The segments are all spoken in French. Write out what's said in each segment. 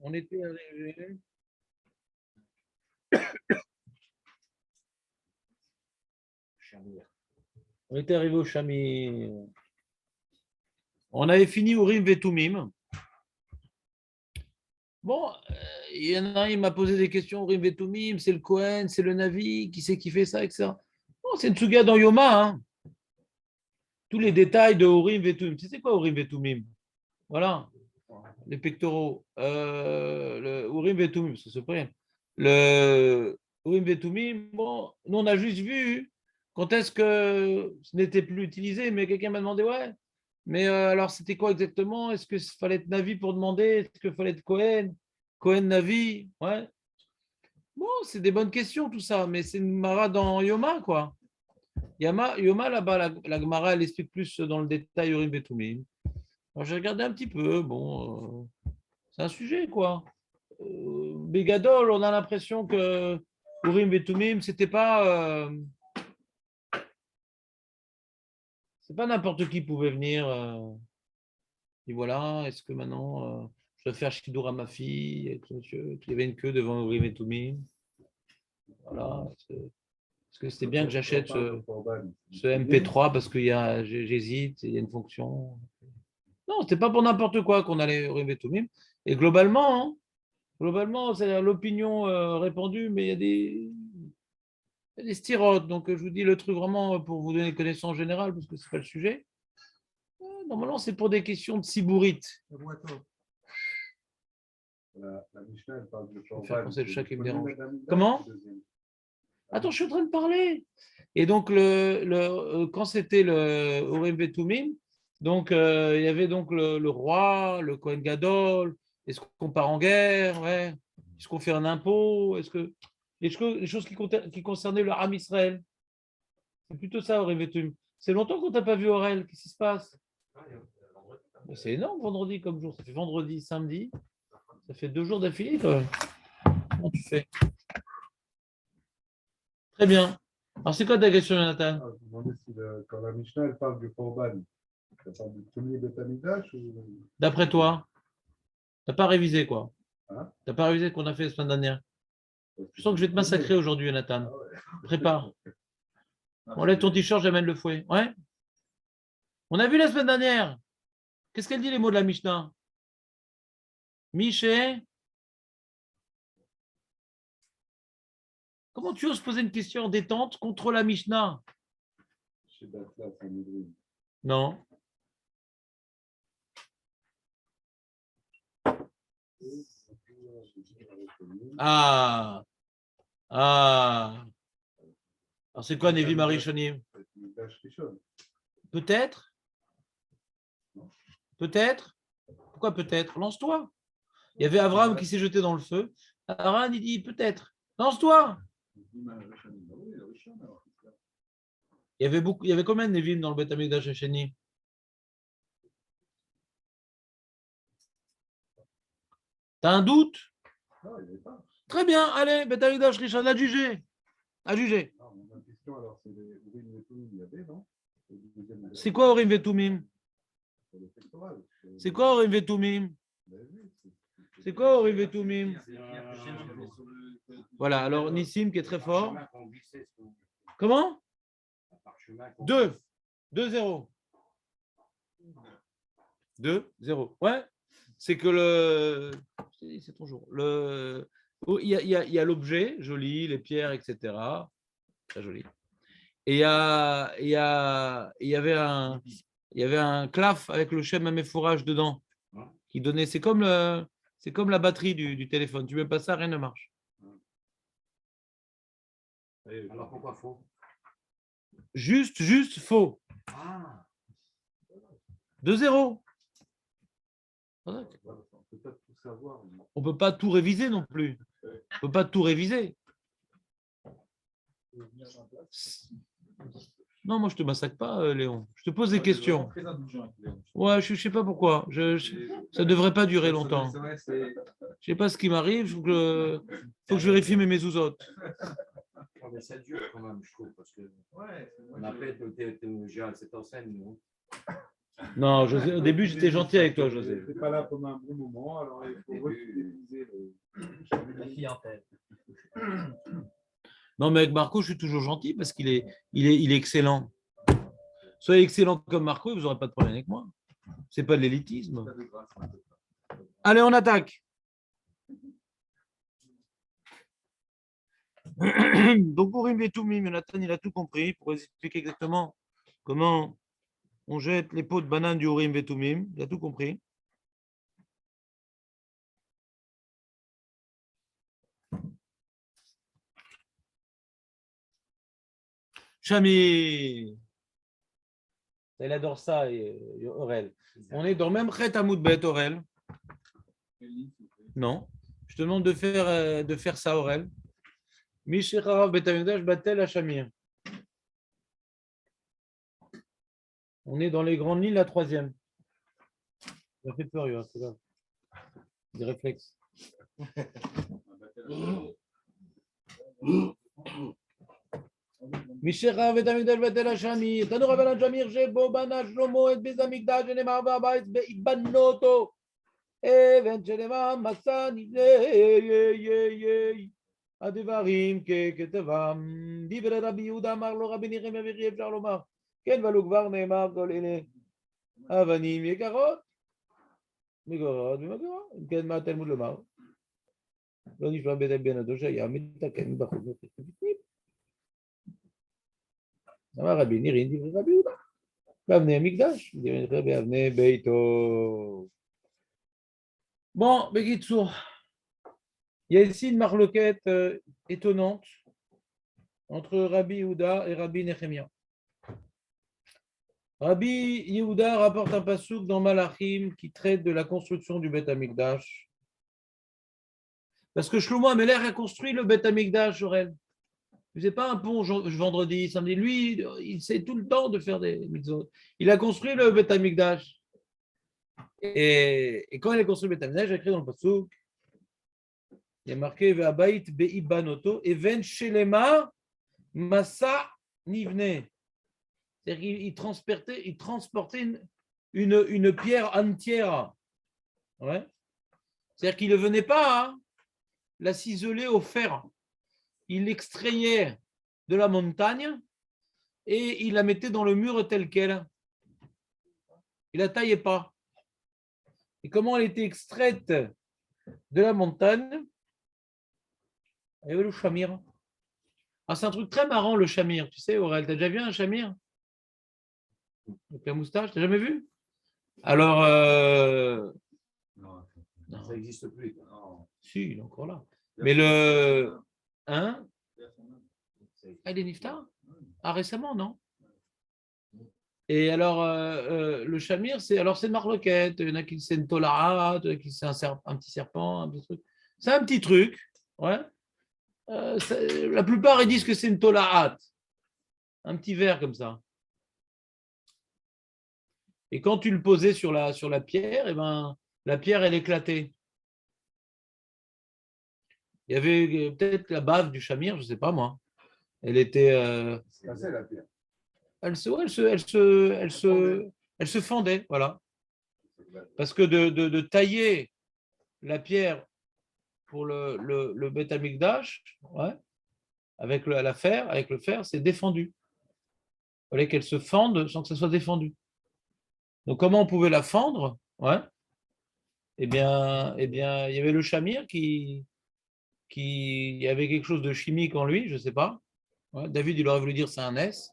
On était arrivé. On était arrivé au Chami. On avait fini Urim Vetumim. Bon, il y en a un, il m'a posé des questions. Urim Vetumim, c'est le Cohen, c'est le Navi, qui c'est qui fait ça, etc. Bon, c'est une Tsuga dans Yoma. Hein. Tous les détails de Urim Vetumim. Tu sais quoi Urim Vetumim? Voilà, les pectoraux. Le Urim Vetumim, ça se prend. Le Urim Vetumim, bon, nous on a juste vu quand est-ce que ce n'était plus utilisé, mais quelqu'un m'a demandé, ouais, mais alors c'était quoi exactement? Est-ce qu'il fallait être Navi pour demander? Est-ce qu'il fallait être Cohen? Cohen Navi? Ouais. Bon, c'est des bonnes questions tout ça, mais c'est une Mara dans Yoma, quoi. Yoma là-bas, la Gemara, elle explique plus dans le détail Urim Vetumim. Alors j'ai regardé un petit peu, bon, c'est un sujet, quoi. Bégadol, on a l'impression que Urim Vetumim, c'est pas n'importe qui pouvait venir. Et voilà, est-ce que maintenant, je dois faire Shidour à ma fille, avec monsieur, qu'il y avait une queue devant Urim Vetumim. Voilà, est-ce que c'était bien que j'achète ce MP3 parce que j'hésite, il y a une fonction. Non, c'était pas pour n'importe quoi qu'on allait Urim Vetumim. Et globalement, c'est l'opinion répandue, mais il y a des stérotes. Donc, je vous dis le truc vraiment pour vous donner connaissance générale, parce que ce n'est pas le sujet. Normalement, c'est pour des questions de sibourite. La Mishnah, elle parle de Je vais faire penser le chat qui me dérange. Corban. Comment? Attends, je suis en train de parler. Et donc, quand c'était le Urim Vetumim, donc il y avait donc le roi, le Kohen Gadol. Est-ce qu'on part en guerre? Ouais. Est-ce qu'on fait un impôt? Les choses qui concernaient le Ham Israël? C'est plutôt ça, Urim Vetumim. C'est longtemps qu'on t'a pas vu, Aurel. Qu'est-ce qui se passe? C'est énorme, vendredi comme jour. Ça fait vendredi, samedi. Ça fait 2 jours d'affilée, quand même. Comment tu fais? Très bien. Alors, c'est quoi ta question, Jonathan? Je me demandais si quand la Mishnah, elle parle du Corban, elle parle du premier Beth Amikdash ou... D'après toi, tu n'as pas révisé, quoi. Hein? Tu n'as pas révisé ce qu'on a fait la semaine dernière. Je sens que je vais te massacrer aujourd'hui, Jonathan. Ah ouais. Prépare. Enlève ton t-shirt, j'amène le fouet. Ouais. On a vu la semaine dernière. Qu'est-ce qu'elle dit, les mots de la Mishnah? Miché. Comment tu oses poser une question en détente contre la Mishnah? Chez Batla, Sanhedrin. Non. Ah. Ah. Alors, c'est quoi, Nevi Marishonim? Mikdash Rishon. Peut-être. Peut-être. Pourquoi peut-être? Lance-toi. Il y avait Abraham qui s'est jeté dans le feu. Aran, il dit peut-être. Lance-toi. Il y avait combien de Nevim dans le Beth Amikdash Hasheni? T'as un doute? Non, il n'y avait pas. Très bien, allez, Beth Amikdash Rishon, à juger. À juger. Non, ma question, alors, c'est les Urim Vetumim, il y avait, non? C'est quoi Orim Vetumim? C'est le pectoral. C'est quoi Orim Vetumim? C'est quoi Orim Vetumim? Voilà, alors Nissim qui est très fort. Comment? 2. 2-0. 2-0. Ouais. C'est que c'est ton jour. Il y a l'objet, joli, les pierres, etc. Très joli. Et il y avait un claf avec le Shem Améfourage dedans qui donnait. C'est comme la batterie du téléphone. Tu mets pas ça, rien ne marche. Alors pourquoi faux? Juste faux. 2-0. On peut pas tout réviser non plus. On peut pas tout réviser. Non, moi je te massacre pas, Léon. Je te pose des questions. Ouais, je sais pas pourquoi. Ça devrait pas durer longtemps. Je sais pas ce qui m'arrive. Faut que je vérifie mes mezouzotes. Mais ça dure quand même, je trouve, parce que on a fait le théologie à cette enseigne, nous. Non, José, au début, j'étais gentil avec toi, José. Tu n'es pas là pendant un bon moment, alors il faut réutiliser La clientèle. Non, mais avec Marco, je suis toujours gentil parce qu'il est excellent. Soyez excellent comme Marco et vous n'aurez pas de problème avec moi. C'est pas de l'élitisme. Allez, on attaque. Donc, Urim et Tumim, Jonathan, il a tout compris pour expliquer exactement comment on jette les pots de banane du Urim et Tumim. Il a tout compris. Chami. Il adore ça, Aurel. On est dans le même Chet Amoudbet, Aurel. Non. Je te demande de faire ça, Aurel. Mishecharav Betamigdash Batel Hachamir. On est dans les grandes lignes, la troisième. Ça fait peur, c'est grave. Des réflexes. Mishecharav Betamigdash Batel Hachamir. Tanu Rabbanan Shamir Shebo Bana Shlomo et Betamigdash Ne'emar Ba'bayis Be'ibanoto. Even Shenema Masani הדברים ככתבם, דברי רבי יהודה אמר לו רבי נחמיה וכי אפשר לומר, כן ולו כבר נאמר כל אלה אבנים יקרות, מגורות ומגורות, אם כן מה התלמוד לומר? לא נשמע בן אדו שהיה מתקן מבחוץ בפנים. אמר רבי נירין דברי רבי יהודה, באבני המקדש, דברי נחמיה באבני ביתו. Bon, Bekitsour. Il y a ici une marloquette étonnante entre Rabbi Yehuda et Rabbi Nechemia. Rabbi Yehuda rapporte un passouk dans Malachim qui traite de la construction du Beth Amikdash. Parce que Shlomo Ameler a construit le Beth Amikdash, Aurel. Il ne faisait pas un pont vendredi, samedi. Lui, il sait tout le temps de faire des mitzvot. Il a construit le Beth Amikdash. Et quand il a construit le Beth Amikdash, il a écrit dans le passouk, il y a marqué Ve'abayit be'ibanoto even shelema masa nivne. C'est-à-dire qu'il transportait une pierre entière. Ouais. C'est-à-dire qu'il ne venait pas la ciseler au fer. Il l'extrayait de la montagne et il la mettait dans le mur tel quel. Il ne la taillait pas. Et comment elle était extraite de la montagne? Il y avait le chamir. Ah, c'est un truc très marrant, le chamir. Tu sais, Aurel, tu as déjà vu un chamir? Avec la moustache, tu n'as jamais vu? Alors, Non, ça n'existe plus. Non. si, il est encore là. Mais le... Hein? Ah, il est niftar? Ah, récemment, non? Et alors, le chamir, c'est une marloquette. Il y en a qui c'est une tola'a, il y en a qui c'est un petit serpent, un petit truc. C'est un petit truc, ouais. La plupart, ils disent que c'est une tola'at, un petit verre comme ça. Et quand tu le posais sur la pierre, eh ben, la pierre, elle éclatait. Il y avait peut-être la bave du chamir, je ne sais pas moi. Elle était... C'est cassé la pierre. Elle se fendait, voilà. Parce que de tailler la pierre pour le Beth Amikdash, ouais, avec le fer, c'est défendu. Il fallait qu'elle se fende sans que ça soit défendu. Donc, comment on pouvait la fendre? Ouais. Eh bien, il y avait le chamir qui avait quelque chose de chimique en lui, je ne sais pas. Ouais, David, il aurait voulu dire c'est un S.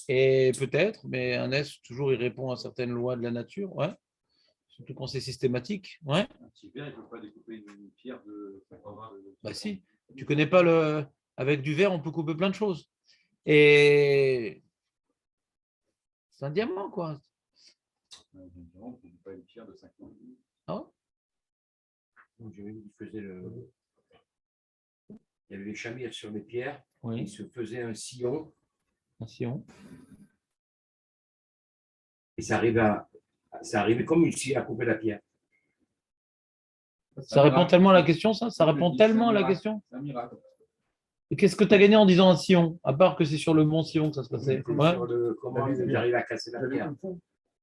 Et peut-être, mais un S, toujours, il répond à certaines lois de la nature. Ouais. Surtout quand c'est systématique. Ouais. Un petit verre, il ne peut pas découper une pierre de 80. Bah si. Tu connais pas le. Avec du verre, on peut couper plein de choses. Et c'est un diamant, quoi. On ne peut pas une pierre de 50. Ah ouais. J'ai vu qu'il faisait il y avait les chamirs sur les pierres. Oui. Il se faisait un sillon. Un sillon. Et ça arrivait comme une scie à couper la pierre. Ça répond tellement à la question, ça? Ça répond tellement à la question? C'est un miracle. Et qu'est-ce que tu as gagné en disant un sillon? À part que c'est sur le bon sillon que ça se passait. Ouais. Sur comment ils arrivaient à casser la pierre.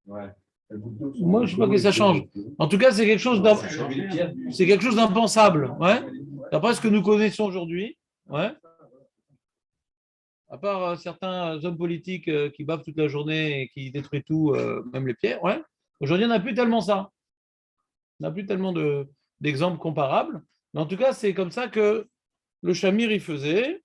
Ouais. Les gouttes d'eau sont Moi, je ne sais pas que ça change. En tout cas, c'est quelque chose d'impensable. Ouais. D'après ce que nous connaissons aujourd'hui, ouais. À part certains hommes politiques qui bavent toute la journée et qui détruisent tout, même les pierres, ouais. Aujourd'hui, on n'a plus tellement ça. On n'a plus tellement d'exemples comparables. Mais en tout cas, c'est comme ça que le chamir, il faisait.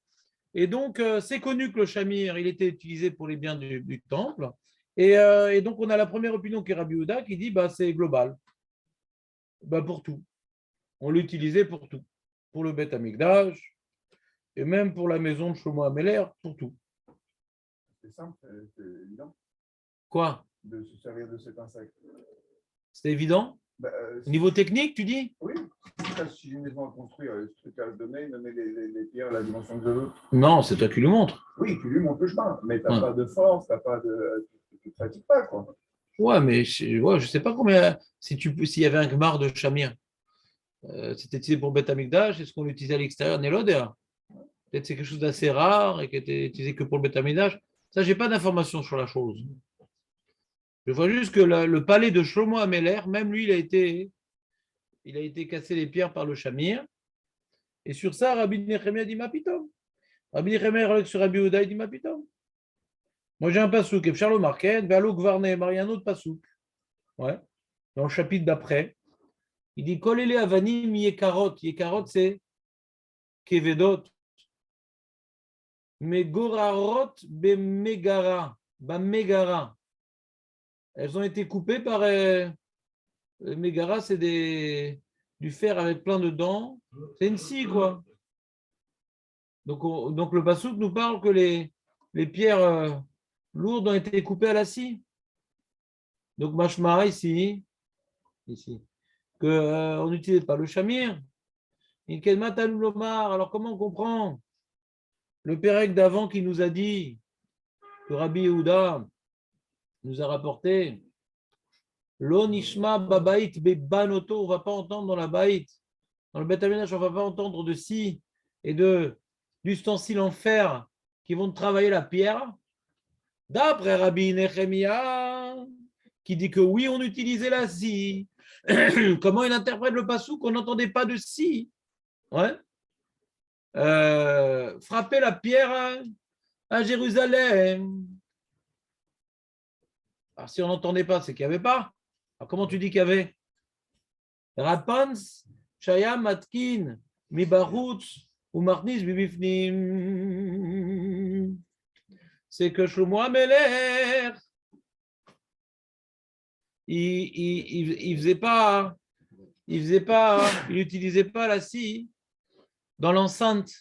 Et donc, c'est connu que le chamir, il était utilisé pour les biens du temple. Et donc, on a la première opinion qui est Rabbi Yehuda qui dit bah, c'est global, bah, pour tout. On l'utilisait pour tout. Pour le Beth Amikdash, et même pour la maison de Shlomo Améler, pour tout. C'est simple, c'est évident Quoi? de se servir de cet insecte. C'est évident? Au niveau technique, tu dis? Oui, si j'ai une maison à construire, ce truc à donner, il me met les pierres à la dimension que je veux. Non, c'est toi qui le montres. Oui, tu lui montres le chemin, mais tu n'as pas de force, tu ne te fatigues pas, quoi. Ouais, mais je sais pas combien. S'il y avait un gmar de chamir, c'était utilisé pour Beth Amikdash, est-ce qu'on l'utilisait à l'extérieur? Néloder. Peut-être c'est quelque chose d'assez rare et qui était utilisé que pour le Beth Amikdash. Ça, j'ai pas d'informations sur la chose. Je vois juste que le palais de Shlomo Améler, même lui, il a été cassé les pierres par le chamir. Et sur ça, Rabbi Nechemia dit Mapitom. Rabbi Nechemia sur Rabbi Yehuda, il dit Mapitom. Moi, j'ai un pasouk, et Charles Marquet, Valo Gvarne, il y a un autre pasouk. Ouais. Dans le chapitre d'après, il dit Kolele Avanim Yekarot. Yekarot, c'est Kevedot. Megorarot Bemegara. Bamegara. Elles ont été coupées par. Megara, c'est du fer avec plein de dents. C'est une scie, quoi. Donc le pasouk nous parle que les pierres lourdes ont été coupées à la scie. Donc mashmara ici, qu'on n'utilise pas le chamir. Alors comment on comprend le pérec d'avant qui nous a dit que Rabbi Yehuda nous a rapporté Lo nishma babait bebanoto, on ne va pas entendre dans la baït, dans le Beth Amikdash, on ne va pas entendre de scie et d'ustensiles en fer qui vont travailler la pierre. D'après Rabbi Nechemia, qui dit que oui, on utilisait la scie. Comment il interprète le passou qu'on n'entendait pas de scie? Ouais. Frapper la pierre à Jérusalem. Alors, si on n'entendait pas, c'est qu'il n'y avait pas. Alors, comment tu dis qu'il y avait? Rapans, Shaya, Matkin, Mibarutz, ou Marnis, Bibifnim. C'est que Shlomo Améler, il faisait pas, il n'utilisait pas la scie dans l'enceinte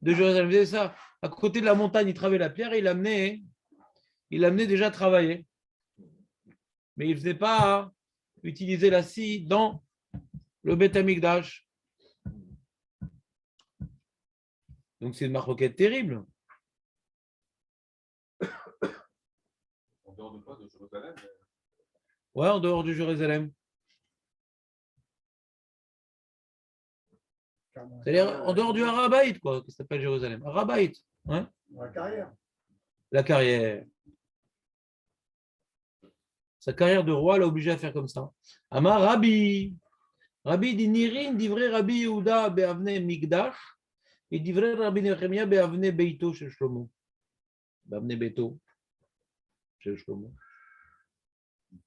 de Jérusalem. Il faisait ça. À côté de la montagne, il travaillait la pierre et il l'amenait déjà travailler. Mais il ne faisait pas utiliser la scie dans le Beth Amikdash. Donc c'est une maroquette terrible. En dehors de quoi, de Jérusalem? Ouais, en dehors de Jérusalem. C'est-à-dire en dehors du Harabaït, quoi, qui s'appelle Jérusalem. Harabaït. Ouais. La carrière. La carrière. Sa carrière de roi l'a obligé à faire comme ça. Amar Rabbi. Rabbi dit Nirin, divrei Rabbi Yehuda be'avne Migdash, et divrei Rabbi Nechemia be'avne Beito chez Shlomo. Be'avne Beito chez Shlomo.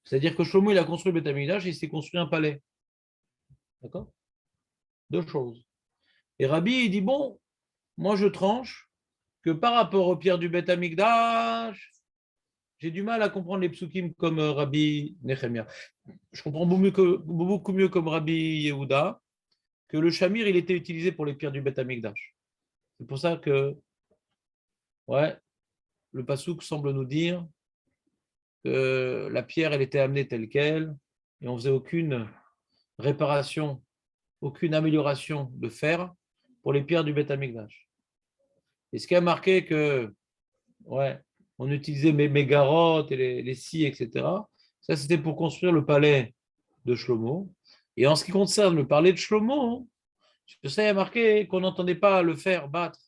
C'est-à-dire que Shlomo, il a construit le Beth Amikdash et il s'est construit un palais. D'accord? Deux choses. Et Rabbi, il dit bon, moi je tranche que par rapport aux pierres du Beth Amikdash, j'ai du mal à comprendre les psukim comme Rabbi Nechemia. Je comprends beaucoup mieux comme Rabbi Yehuda que le chamir, il était utilisé pour les pierres du Beth Amikdash. C'est pour ça que, ouais, le pasouk semble nous dire que la pierre, elle était amenée telle qu'elle et on ne faisait aucune réparation, aucune amélioration de fer pour les pierres du Beth Amikdash. Et ce qui a marqué que, ouais, on utilisait mes garottes et les scies, etc. Ça, c'était pour construire le palais de Shlomo. Et en ce qui concerne le palais de Shlomo, ça, il y a marqué qu'on n'entendait pas le faire battre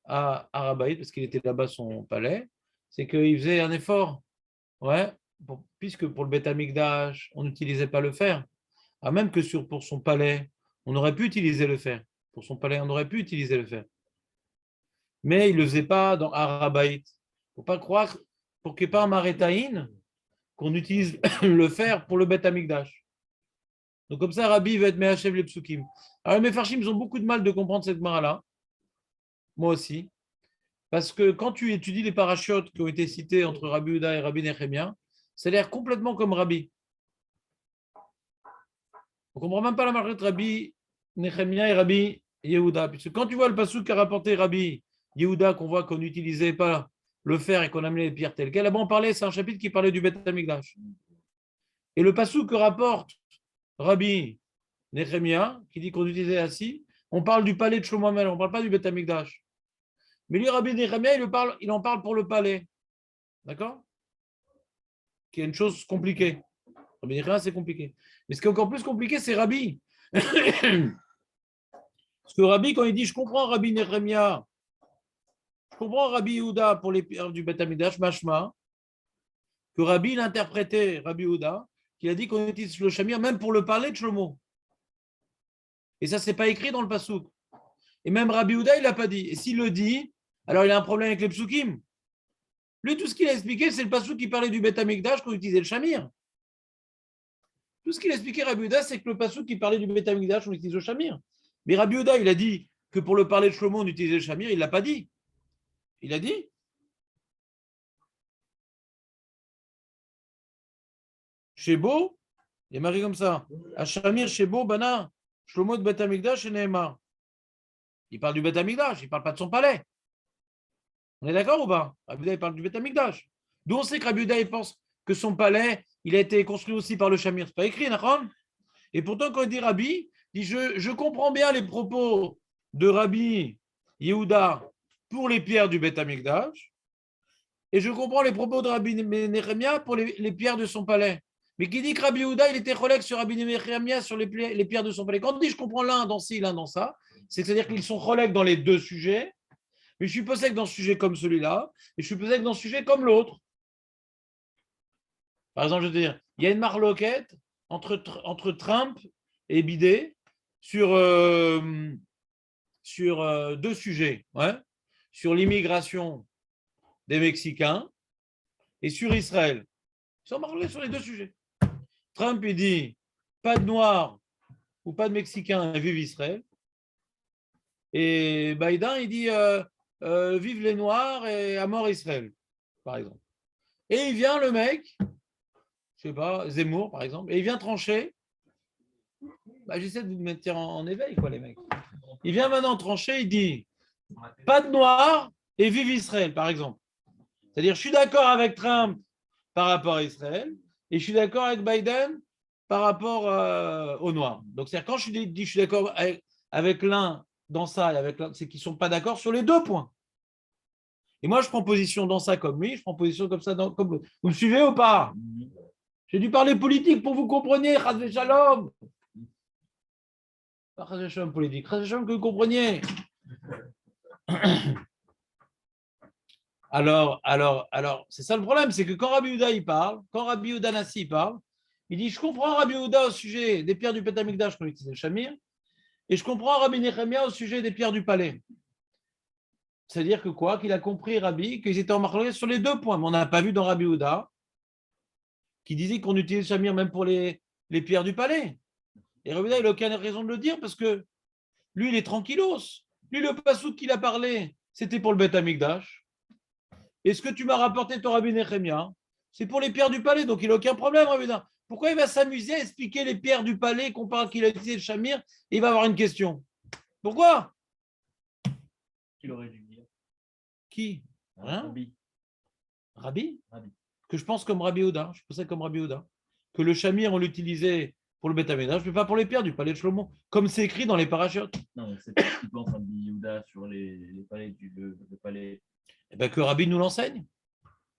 à Rabaït, parce qu'il était là-bas son palais, c'est qu'il faisait un effort, ouais, puisque pour le Beth Amikdash, on n'utilisait pas le fer, même que pour son palais, on aurait pu utiliser le fer. Pour son palais, on aurait pu utiliser le fer. Mais il ne le faisait pas dans Harabait. Il ne faut pas croire, pour qu'il n'y ait pas un Maretaïn, qu'on utilise le fer pour le Beth Amikdash. Donc comme ça, Rabbi va être Mehachev les Psukim. Alors les Mefarshim, ils ont beaucoup de mal de comprendre cette Gemara-là. Moi aussi. Parce que quand tu étudies les parachutes qui ont été cités entre Rabbi Yehuda et Rabbi Nechemia, ça a l'air complètement comme Rabbi. On ne comprend même pas la marque de Rabbi Nechemia et Rabbi Yehuda. Puisque quand tu vois le passouk qu'a rapporté Rabbi Yehuda, qu'on voit qu'on n'utilisait pas le fer et qu'on amenait les pierres telles quelles, là-bas on parlait, c'est un chapitre qui parlait du Beth Amikdash. Et le passouk que rapporte Rabbi Nechemia, qui dit qu'on utilisait assis, on parle du palais de Shlomo Amel, on ne parle pas du Beth Amikdash. Mais lui, Rabbi Nechemia, il en parle pour le palais. D'accord? Qui est une chose compliquée. Rabbi Nechemia, c'est compliqué. Mais ce qui est encore plus compliqué, c'est Rabbi. Parce que Rabbi, quand il dit « Je comprends Rabbi Nechemia, je comprends Rabbi Yehuda pour les pierres du Beth Amikdash, mashma », que Rabbi l'interprétait, Rabbi Yehuda, qui a dit qu'on utilise le shamir même pour le palais de Shlomo. Et ça, ce n'est pas écrit dans le pasouk. Et même Rabbi Yehuda, il ne l'a pas dit. Et s'il le dit, alors il a un problème avec les psukim. Lui, tout ce qu'il a expliqué, c'est le pasouk qui parlait du Beth Amikdash qu'on utilisait le shamir. Tout ce qu'il a expliqué, Rabbi Yehuda, c'est que le pasouk qui parlait du Beth Amikdash, on utilise le shamir. Mais Rabbi Yehuda, il a dit que pour le parler de Shlomo, on utilisait le shamir, il ne l'a pas dit. Il a dit. Shebo, il est marqué comme ça. Hashamir, Shebo, Bana, Shlomo de Beth Amikdash et Nehemar. Il parle du Beth Amikdash, il ne parle pas de son palais. On est d'accord ou pas? Rabbi Yehuda, il parle du Beth Amikdash. D'où on sait que Rabbi Yehuda, il pense que son palais, il a été construit aussi par le Shamir. Ce n'est pas écrit, d'accord? Et pourtant, quand il dit Rabbi, il dit je comprends bien les propos de Rabbi Yehuda pour les pierres du Beth Amikdash, et je comprends les propos de Rabbi Nechemia pour les pierres de son palais. Mais qui dit que Rabbi Yehuda, il était relègue sur Rabbi Nechemia sur les pierres de son palais. Quand on dit je comprends l'un dans ci, l'un dans ça, c'est-à-dire qu'ils sont relègues dans les deux sujets, mais je suis pas sec dans ce sujet comme celui-là, et je suis pas sec dans ce sujet comme l'autre. Par exemple, je veux dire, il y a une marloquette entre Trump et Bidet sur deux sujets, ouais, sur l'immigration des Mexicains et sur Israël. Ils sont marloqués sur les deux sujets. Trump, il dit pas de Noirs ou pas de Mexicains, vive Israël. Et Biden, il dit vive les Noirs et à mort Israël, par exemple. Et il vient le mec, je sais pas, Zemmour, par exemple, et il vient trancher. J'essaie de vous mettre en éveil, quoi, les mecs. Il vient maintenant trancher, il dit pas de Noirs et vive Israël, par exemple. C'est-à-dire, je suis d'accord avec Trump par rapport à Israël et je suis d'accord avec Biden par rapport aux Noirs. Donc, c'est-à-dire, quand je suis d'accord avec l'un dans ça et avec l'autre, c'est qu'ils ne sont pas d'accord sur les deux points. Et moi, je prends position dans ça comme lui, je prends position comme ça comme l'autre. Vous me suivez ou pas? J'ai dû parler politique pour que vous compreniez, Chas Shalom. Pas Chas Shalom politique, Chas Shalom que vous compreniez. Alors, c'est ça le problème, c'est que quand Rabbi Yehuda il parle, quand Rabbi Yehuda Nassi parle, il dit je comprends Rabbi Yehuda au sujet des pierres du Beth Amikdash qu'on utilisait le Shamir, et je comprends Rabbi Nechemia au sujet des pierres du palais. C'est-à-dire que quoi? Qu'il a compris Rabbi, qu'ils étaient en marque sur les deux points, mais on n'a pas vu dans Rabbi Yehuda qui disait qu'on utilise le Shamir même pour les pierres du palais. Et Rabbi Yehuda, il n'a aucune raison de le dire parce que lui, il est tranquillos. Lui, le passouk qu'il a parlé, c'était pour le Beth Amikdash. Et ce que tu m'as rapporté, ton Rabbi Nechemia, c'est pour les pierres du palais, donc il n'a aucun problème, Rabbi Yehuda. Pourquoi il va s'amuser à expliquer les pierres du palais qu'on parle qu'il a utilisé le Shamir et il va avoir une question? Pourquoi? Qu'il aurait dû dire. Qui? Rien. Rabbi. Rabbi? Rabbi. Que je pense comme Rabbi Yehuda, je pensais comme Rabbi Yehuda, que le Shamir, on l'utilisait pour le Beth Amikdash, mais pas pour les pierres du palais de Shlomo, comme c'est écrit dans les parachutes. Non, mais c'est pas ce qu'il pense Rabbi Yehuda sur les palais le palais. Eh bien, que Rabbi nous l'enseigne.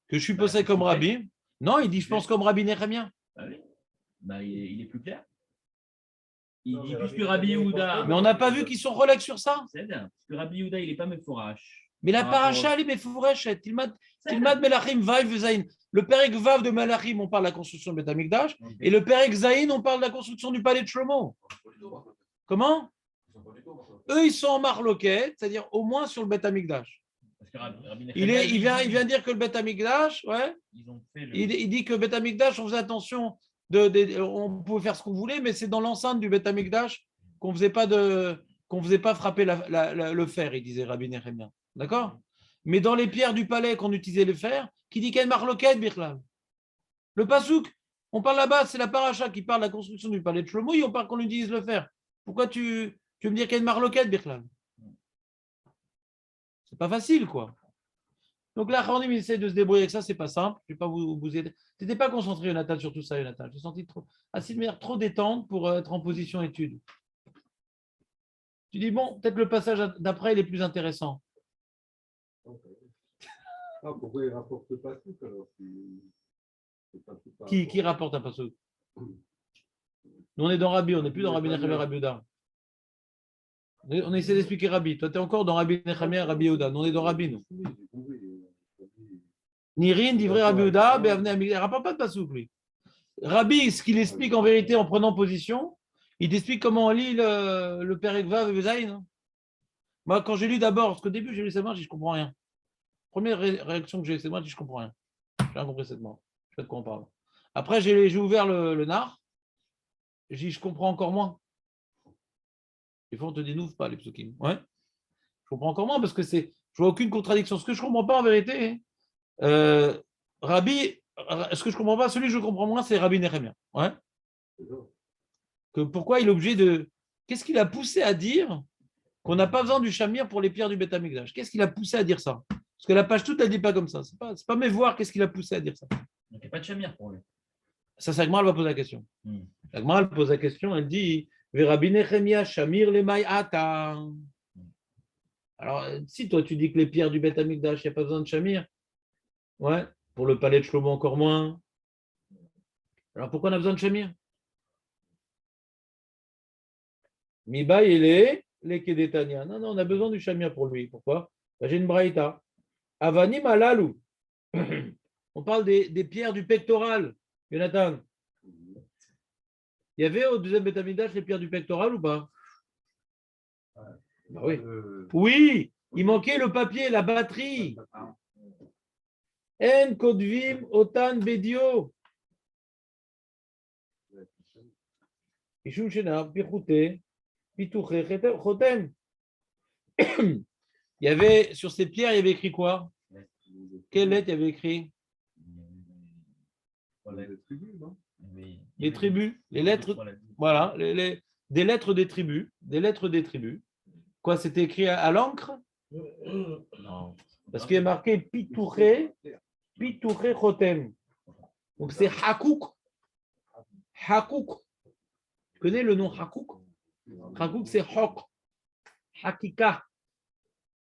Que je suis posé comme Rabbi. Non, il dit je pense comme Rabbi Nechemia. Ah oui. Il est plus clair. Il dit puisque Rabbi Yehuda. Mais on n'a pas vu qu'ils sont relax sur ça. C'est bien. Parce que Rabbi Yehuda, il n'est pas méforache. Mais la Par rapport paracha, elle est mefourachet. Tilmad Melachim Vav Zayin. Le Perek Vav de Melachim, on parle de la construction du Beth Amikdash. Et le Perek Zayin, on parle de la construction du palais de Shlomo. Comment? Eux, ils sont en marloquette, c'est-à-dire au moins sur le Beth Amikdash. Parce que Rabbi Il Nechemia, vient dire que le Beth Amikdash, ouais, ils ont fait le. il dit que le Beth Amikdash, on faisait attention, on pouvait faire ce qu'on voulait, mais c'est dans l'enceinte du Beth Amikdash qu'on faisait pas frapper le fer, il disait Rabbi Nechemia. D'accord? Mais dans les pierres du palais qu'on utilisait le fer, qui dit qu'il y a une marloquette, Birlam. Le pasouk, on parle là-bas, c'est la paracha qui parle de la construction du palais de Shlomo, on parle qu'on utilise le fer. Pourquoi tu veux me dire qu'il y a une marloquette, Birlam? C'est pas facile, quoi. Donc là, Khanim, il essaie de se débrouiller avec ça, c'est pas simple. Je ne vais pas vous aider. Tu n'étais pas concentré, Jonathan, sur tout ça, Jonathan. J'ai senti assez de manière trop détente pour être en position étude. Tu dis, bon, peut-être le passage d'après, il est plus intéressant. Ah, pourquoi il rapporte pas tout alors Qui rapporte un passage? Nous, on est dans Rabbi, on n'est plus dans Rabbi Nechemia, Rabbi Yehuda. On essaie d'expliquer Rabbi. Toi, tu es encore dans Rabbi Nechemia, Rabbi Yehuda. Nous, on est dans Rabbi, nous. Nirin, divrei Rabbi Yehuda, Be'avnei Amigdash. Il ne rapporte pas de pasouk, lui. Rabbi, ce qu'il explique en vérité en prenant position, il t'explique comment on lit le Perek Vav et Zayin. Moi, quand j'ai lu d'abord, parce qu'au début, j'ai lu cette marche, je ne comprends rien. Première réaction que j'ai eu cette marche, je ne comprends rien. Je n'ai rien compris cette marche. Je sais pas de quoi on parle. Après, j'ai ouvert le nar. J'ai dit, je comprends encore moins. Des fois, on te dénouvre pas les psukim. Ouais. Je comprends encore moins parce que je vois aucune contradiction. Ce que je ne comprends pas en vérité, Rabbi, ce que je ne comprends pas, celui que je comprends moins, c'est Rabbi Nechemia. Ouais. Que pourquoi il est obligé de. Qu'est-ce qu'il a poussé à dire qu'on n'a pas besoin du chamir pour les pierres du Beth Amikdash? Qu'est-ce qu'il a poussé à dire ça? Parce que la page toute, elle ne dit pas comme ça. Ce n'est pas mes voir qu'est-ce qu'il a poussé à dire ça. Donc, il n'y a pas de chamir pour lui. Ça, c'est Agmara, elle va poser la question. Agmara, elle pose la question, elle dit Rabbi Nechemia, Shamir le Ata. Alors, si toi, tu dis que les pierres du Beth Amikdash, il n'y a pas besoin de chamir, ouais, pour le palais de Shlomo, encore moins. Alors, pourquoi on a besoin de chamir? Miba, il est les Kedetania. Non, on a besoin du chamir pour lui. Pourquoi? J'ai une braïta. Avanim alalou. On parle des pierres du pectoral. Jonathan. Il y avait au deuxième Beth Amikdash les pierres du pectoral ou pas? Bah oui. Oui, il manquait le papier, la batterie. En kodvim otan bedio. Ishum shena pichoute pitouche chotem. Il y avait sur ces pierres, il y avait écrit quoi? Quelle lettre il y avait écrit? Les tribus, les lettres, voilà, des lettres des tribus, Quoi, c'était écrit à l'encre? Non. Parce qu'il y a marqué Pitouché Chotem. Donc c'est Hakouk. Tu connais le nom Hakouk? Hakouk, c'est Hok. Hakika.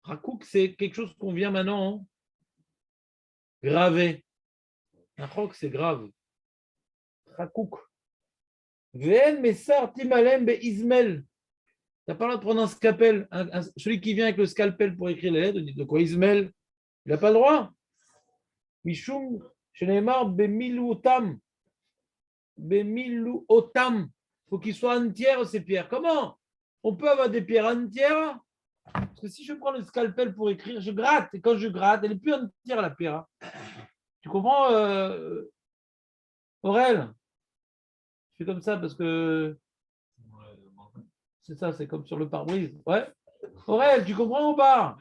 Hakouk, c'est quelque chose qu'on vient maintenant graver. Un Hok, c'est grave. Hakouk. Ven Messar Timalem Be Ismel. Tu n'as pas le droit de prendre un scalpel. Celui qui vient avec le scalpel pour écrire les lettres, de quoi Ismaël, il n'a pas le droit. Mishum, Sheneemar, Bemiluotam. Bemiluotam. Il faut qu'il soit entière, ces pierres. Comment on peut avoir des pierres entières? Parce que si je prends le scalpel pour écrire, je gratte. Et quand je gratte, elle n'est plus entière, la pierre. Tu comprends, Aurel? Je fais comme ça parce que. C'est ça, c'est comme sur le pare-brise. Ouais. Aurel, tu comprends ou pas?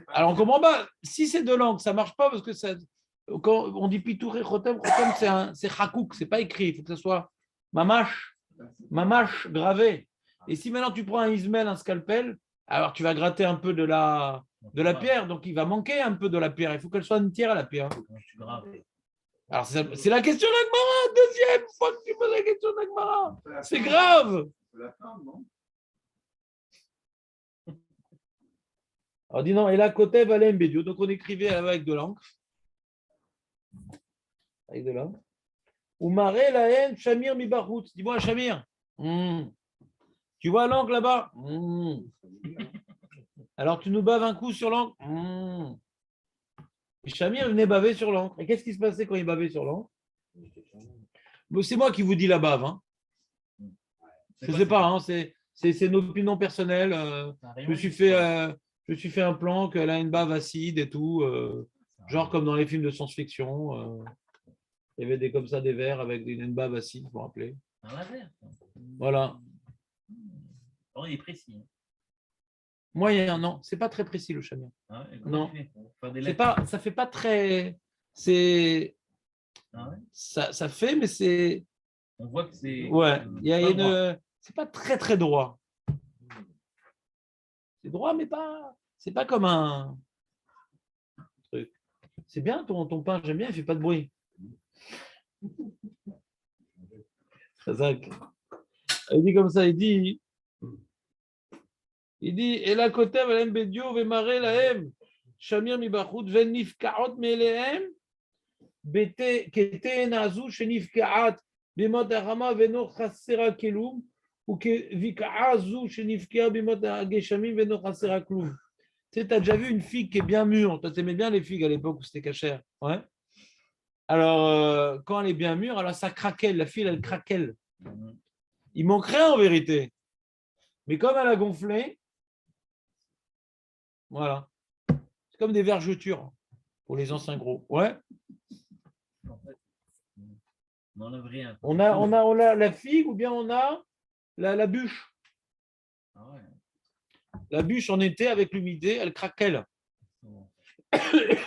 Alors, on comprend pas. Si c'est de l'encre, ça ne marche pas parce que ça, quand on dit pitouré, chotem, c'est chakouk, c'est pas écrit. Il faut que ce soit mamache gravé. Et si maintenant tu prends un ismel, un scalpel, alors tu vas gratter un peu de la pierre, donc il va manquer un peu de la pierre. Il faut qu'elle soit entière, la pierre. Alors, c'est la question d'Agmara, deuxième fois que tu poses la question d'Agmara. C'est grave. Alors, dis non, et là, côté Valem Bédio, donc on écrivait avec de l'encre. Ou maré la haine, Shamir Mibahout. Dis-moi, Shamir. Tu vois l'encre là-bas? Alors tu nous baves un coup sur l'encre. Et Shamir venait baver sur l'encre. Et qu'est-ce qui se passait quand il bavait sur l'encre? Bon, c'est moi qui vous dis la bave. Hein. Je ne sais pas, hein, c'est nos opinions personnelles. Je me suis fait un plan qu'elle a une bave acide et tout, genre comme dans les films de science-fiction. Il y avait des comme ça des verres avec une bave acide, vous vous rappelez. Un laser. Voilà. Alors, il est précis. Hein. Moyen, non, c'est pas très précis le Shamir. Ah ouais, Non. il fait pour faire des C'est lettres pas, ça fait pas très. C'est. Ah ouais. Ça fait, mais c'est. On voit que c'est. Ouais, il y a pas droit. une. C'est pas très très droit. C'est droit, mais pas. C'est pas comme un truc. C'est bien ton pain, j'aime bien, il fait pas de bruit. Chazak. Il dit comme ça, il dit, et la kotev alem bedio vemare lahem, shamir mibachut venif kaot melehem, bete kete nazu shenif kaat, bimot arama veno chasera kelum, ou que vikaazu shenif ka bimot ageshamim veno chasera klum. Tu sais, tu as déjà vu une figue qui est bien mûre. Toi, tu aimais bien les figues à l'époque où c'était cachère. Ouais. Alors, quand elle est bien mûre, alors ça craquelle. La fille, elle craquelle. Il manque rien en vérité. Mais comme elle a gonflé, voilà. C'est comme des vergetures pour les anciens gros. Ouais. En fait, on n'enlève rien. On a la figue ou bien on a la bûche. Ah ouais. La bûche en été avec l'humidité, elle craquelle. C'est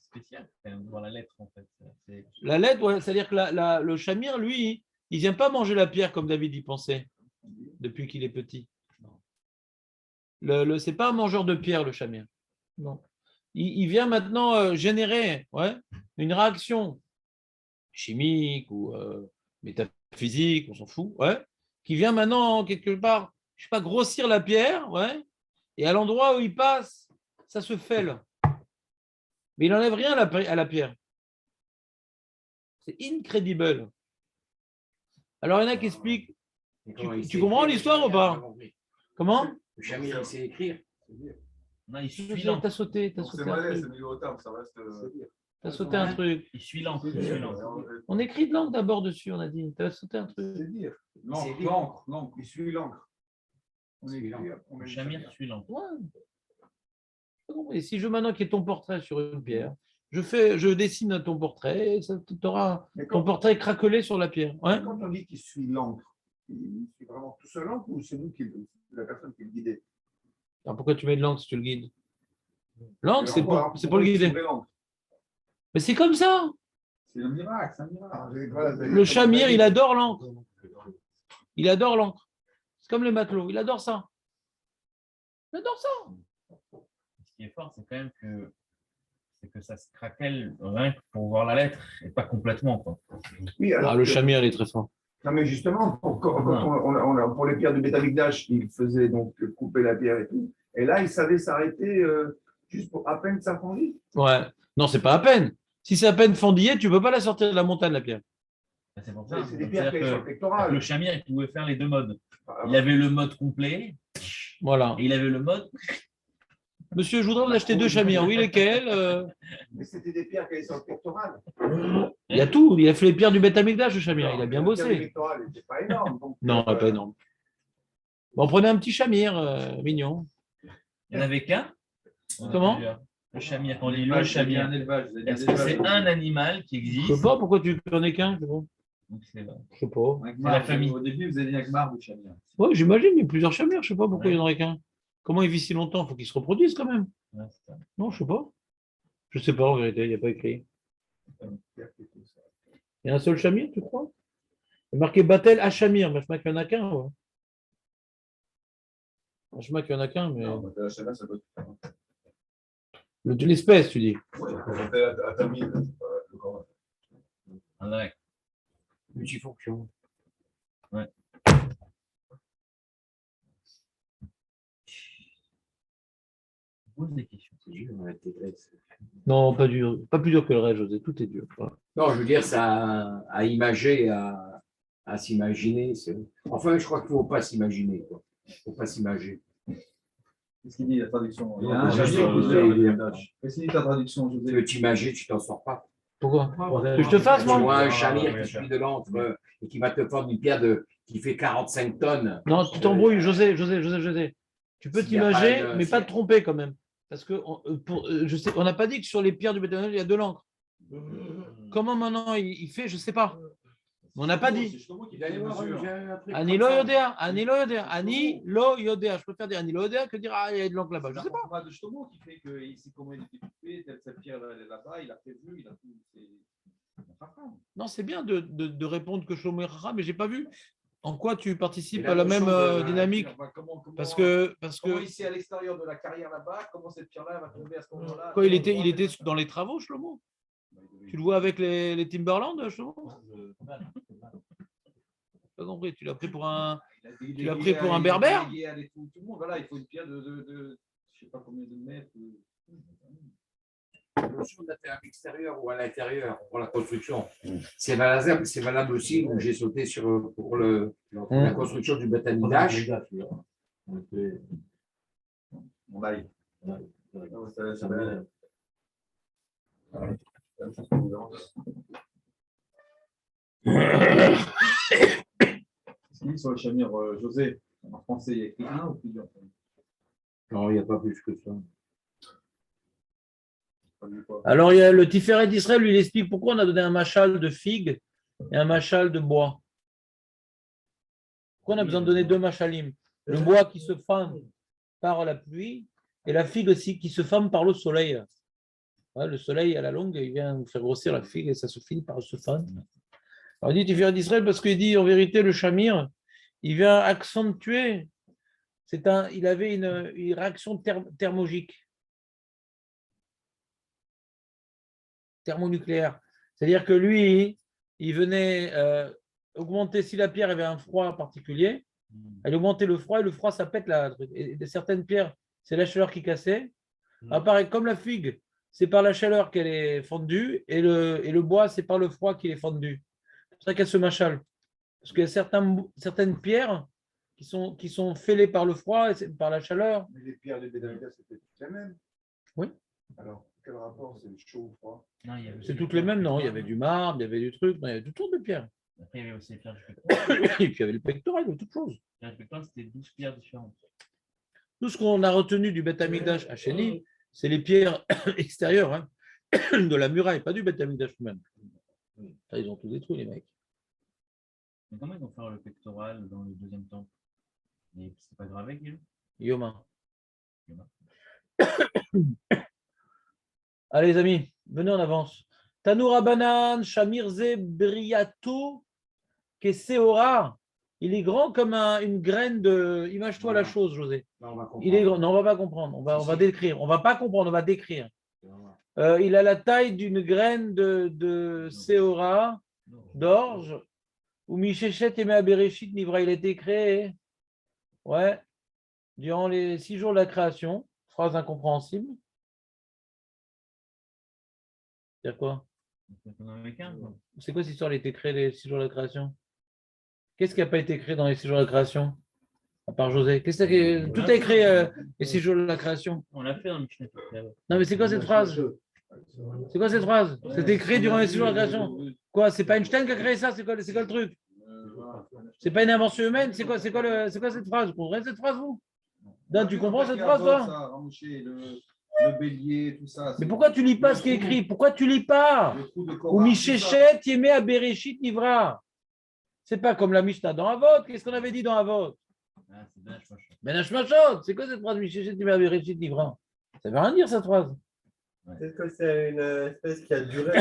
spécial quand même, voir la lettre en fait. La lettre, ouais, c'est-à-dire que le Shamir, lui, il ne vient pas manger la pierre comme David y pensait depuis qu'il est petit. C'est pas un mangeur de pierre, le Shamir. Non. Il vient maintenant générer une réaction chimique ou métaphysique, on s'en fout, qui vient maintenant quelque part, je sais pas, grossir la pierre, et à l'endroit où il passe, ça se fêle. Mais il n'enlève rien à la pierre. C'est incredible. Alors, il y en a qui expliquent. Tu comprends l'histoire ou pas? Comment? Le Shamir, il sait écrire. Non, il suit Tu l'encre. as sauté un C'est truc. milieu au terme, ça reste. Tu as sauté un truc. Il suit l'encre. Il suit l'encre. On écrit de l'encre d'abord dessus, on a dit. Tu as sauté un truc. C'est dire. C'est dire. L'encre, il suit l'encre. On écrit, on met Le le Shamir suit l'encre. Ouais. Et si je maintenant qu'il y ait ton portrait sur une pierre, je dessine ton portrait et tu auras ton portrait craquelé sur la pierre. Ouais. Quand on dit qu'il suit l'encre, il suit vraiment tout seul l'encre ou c'est nous la personne qui le guidait? Alors pourquoi tu mets de l'encre si tu le guides? L'encre, c'est pour le guider. Mais c'est comme ça. C'est un miracle, c'est un miracle. Le Shamir, il adore l'encre. Il adore l'encre. C'est comme les matelots, il adore ça. Il adore ça. Ce qui est fort, c'est quand même que ça se craquelle rien que pour voir la lettre et pas complètement. Quoi. Oui, alors le Shamir, il est très fort. Non, mais justement, pour les pierres de Betamikdash, il faisait donc couper la pierre et tout. Et là, il savait s'arrêter juste pour à peine ça fondit. Ouais. Non, c'est pas à peine. Si c'est à peine fendillé, tu ne peux pas la sortir de la montagne, la pierre. C'est pour ça. C'est des pierres qui sont sur le Le pectoral. Shamir, il pouvait faire les deux modes. Il avait le mode complet Voilà. et il avait le mode. Monsieur, je voudrais vous acheter 2 Shamirs. Oui, lesquels Mais c'était des pierres qui étaient sur le pectoral. Il y a tout. Il a fait les pierres du Beth Amikdash, le Shamir. Il a bien La pierre du bossé. pectoral n'était pas énorme. Donc, Non, pas énorme. Bon, prenez un petit Shamir, mignon. Il n'y en avait qu'un. Comment? Le Shamir, quand on dit le Shamir. Est-ce que c'est un animal qui Je existe? sais pas pourquoi tu n'en es qu'un. Je sais pas. Donc, c'est Je sais pas. la famille. Au début, vous avez dit Akbar ou Shamir. Ouais, j'imagine, il y a plusieurs Shamirs. Je sais pas pourquoi il y en aurait qu'un. Comment il vit si longtemps? Il faut qu'il se reproduise quand même. Ouais, c'est ça. Non, je sais pas. Je sais pas en vérité, il n'y a pas écrit. Il y a un seul Shamir, tu crois? Il est marqué Batel à Shamir, mais je crois qu'il n'y en a qu'un. Ouais. Je crois qu'il n'y en a qu'un, mais. Non, la Shamir, ça peut être. L'espèce, tu dis. Ouais, quand on à Tamil, le corps. Ah, ouais. Multifonction. Pose des questions. C'est dur, la TPS. Non, pas dur. Pas plus dur que le reste, José. Tout est dur. Voilà. Non, je veux dire, ça à imager, à s'imaginer. Enfin, je crois qu'il ne faut pas s'imaginer. Quoi. Il ne faut pas s'imager. Qu'est-ce qu'il dit la traduction? Il y a Non, un juste, Shamir, plusieurs il- Betamidash. Qu'est-ce qu'il dit ta traduction, Tu José? veux t'imager, tu t'en sors pas. Pourquoi? Que je te fasse, Tu moi? vois un Ah, chamir ouais, qui suit de l'encre et qui va te fendre une pierre qui fait 45 tonnes. Non, tu t'embrouilles, José. Tu peux S'il y a t'imager, pas une- mais pas te tromper quand même. Parce que je sais, on n'a pas dit que sur les pierres du béton, il y a de l'encre. Comment maintenant il fait, je ne sais pas. Mais on n'a pas dit. Il allait voir, j'ai un truc Ani comme lo ça. yodea, ani lo yodea, ani lo yodea. Je préfère dire ani lo yodea que dire ah, il y a de l'encre là-bas. Je ne sais pas. pas de Shlomo qui fait qu'il sait comment il était coupé, cette pierre elle est là-bas, il a prévu, il a tout. Non, c'est bien de répondre que Shlomo est Chacham, mais je n'ai pas vu en quoi tu participes Et la à la même notion de- dynamique. Comment Parce que il sait à l'extérieur de la carrière là-bas, comment cette pierre-là va tomber à ce moment-là? quoi, il était dans les travaux, Shlomo. Tu le vois avec les Timberland, Shlomo. Pas compris. Tu l'as pris pour un. Tu l'as pris pour un berbère? Tout le monde, voilà, il faut une pierre de je ne sais pas combien de mètres. La notion à l'extérieur ou à l'intérieur pour la construction. C'est valable aussi où j'ai sauté pour la construction du Beth Amikdash. On aille. Qu'est-ce qu'il dit sur le Shamir, José? En français, il y a écrit un ou plusieurs? Non, il n'y a pas plus que ça. Alors, il y a le Tiferet d'Israël, lui, il explique pourquoi on a donné un machal de figue et un machal de bois. Pourquoi on a besoin de donner deux machalim? Le bois qui se fame par la pluie et la figue aussi qui se fame par le soleil. Ouais, le soleil, à la longue, il vient faire grossir la figue et ça se finit par se fame. Alors, il dit Tiferet d'Israël parce qu'il dit en vérité, le Shamir, il vient accentuer. Il avait une réaction thermogique. Thermonucléaire. C'est-à-dire que lui, il venait augmenter, si la pierre avait un froid particulier, elle augmentait le froid et le froid, ça pète la truc. Et certaines pierres, c'est la chaleur qui cassait. Pareil, comme la figue, c'est par la chaleur qu'elle est fondue et le bois, c'est par le froid qu'il est fondu. C'est pour ça qu'elle se machale. Parce qu'il y a certaines pierres qui sont fêlées par le froid et par la chaleur. Mais les pierres de Bédamida, c'était toutes les mêmes. Oui. Alors, quel rapport? C'est chaud ou froid? Non, il y avait C'est aussi toutes les les mêmes, pierres non? Il y avait du marbre, il y avait du truc, non, il y avait toutes sortes de pierres. Après, il y avait aussi les pierres du pectoral. Et puis il y avait le pectoral, il y avait toutes choses. Les pierres du pectoral, c'était 12 pierres différentes. Tout ce qu'on a retenu du Beth Amikdash à Chéni, c'est les pierres extérieures hein, de la muraille, pas du Beth Amikdash même. Ça, ils ont tout détruit, les mecs. Mais comment ils vont faire le pectoral dans le deuxième temple? Et c'est pas gravé, Guillaume? Yoma. Allez, les amis, venez en avance. Tanoura Banan, Shamirze Briato, Keseora. Il est grand comme une graine de. Image-toi la chose, José. Là, on va comprendre. Il est grand. Non, on ne va pas comprendre. On va décrire. On ne va pas comprendre, on va décrire. Il a la taille d'une graine de Seora, d'orge, où Michechet et Méabereshit Nivra, il a été créé durant les 6 jours de la création. Phrase incompréhensible. C'est quoi? C'est quoi cette histoire? Il a été créé les 6 jours de la création? Qu'est-ce qui n'a pas été créé dans les 6 jours de la création? À part José. Tout a été créé les 6 jours de la création. On l'a fait dans le Mishnah. Non, mais c'est quoi cette phrase? C'est quoi cette phrase? C'était créé durant les 6 jours de la création. Quoi? C'est pas Einstein qui a créé ça? C'est quoi le truc? C'est pas une invention humaine? C'est quoi cette phrase? Vous comprenez cette phrase, vous? Dan, tu comprends cette phrase, toi? Le bélier, tout ça. Mais pourquoi tu lis pas ce qui est écrit? Pourquoi tu lis pas? Ou Michechet, Yémé, Abereshit, Nivra. C'est pas comme la Mishnah dans Avot. Qu'est-ce qu'on avait dit dans Avot? Ah, c'est Ben Hashmashot. Ben Hashmashot. C'est quoi cette phrase? Michechet, Yémé, Abereshit, Nivra. Ça veut rien dire, cette phrase. Peut-être que c'est une espèce qui a duré.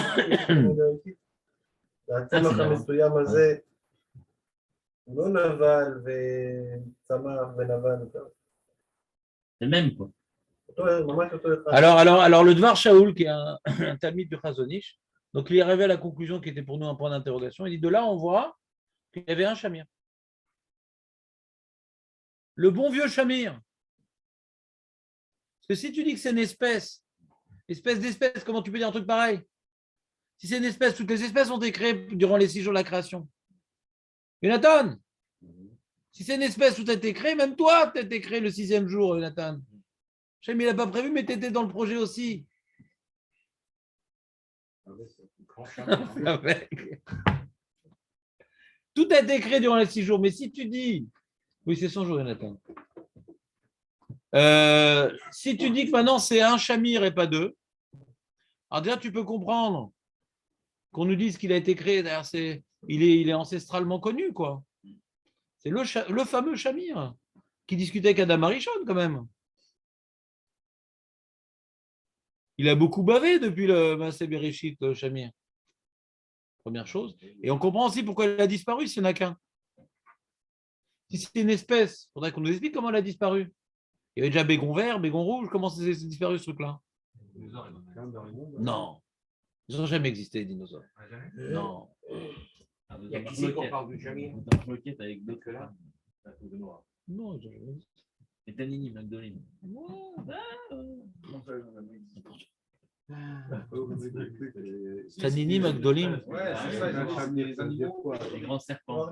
לא נבל וצמח ונבל. C'est le même, quoi. Alors, le Dvar Shaoul, qui est un talmide du Chazonish, donc il est arrivé à la conclusion qui était pour nous un point d'interrogation. Il dit de là, on voit qu'il y avait un Shamir. Le bon vieux Shamir. Parce que si tu dis que c'est une espèce d'espèce, comment tu peux dire un truc pareil? Si c'est une espèce, toutes les espèces ont été créées durant les 6 jours de la création. Jonathan, Si c'est une espèce où tu as été créé, même toi, tu as été créé le 6e jour, Nathan. Hachem, il n'a pas prévu, mais tu étais dans le projet aussi. Avec. Tout a été créé durant les 6 jours. Mais si tu dis, oui, c'est 100 jours, Jonathan. Si tu dis que maintenant c'est un Shamir et pas deux, alors déjà tu peux comprendre qu'on nous dise qu'il a été créé. D'ailleurs, il est ancestralement connu, quoi. C'est le fameux Shamir qui discutait avec Adam Arishon, quand même. Il a beaucoup bavé depuis le Maaseh Bereshit, le Shamir. Première chose. Et on comprend aussi pourquoi il a disparu s'il n'y en a qu'un. Si c'est une espèce, il faudrait qu'on nous explique comment elle a disparu. Il y avait déjà bégon vert, bégon rouge. Comment c'est disparu ce truc-là? Non. Ils n'ont jamais existé, les dinosaures. Non. Il y a qui c'est qu'on parle du Shamir? Dans le moquette avec d'autres que là. Non, ils n'ont jamais existé. Et Tanini, Magdalene. Tanini, Magdolim. Ouais, c'est ça, ils ont des animaux. Les grands serpents.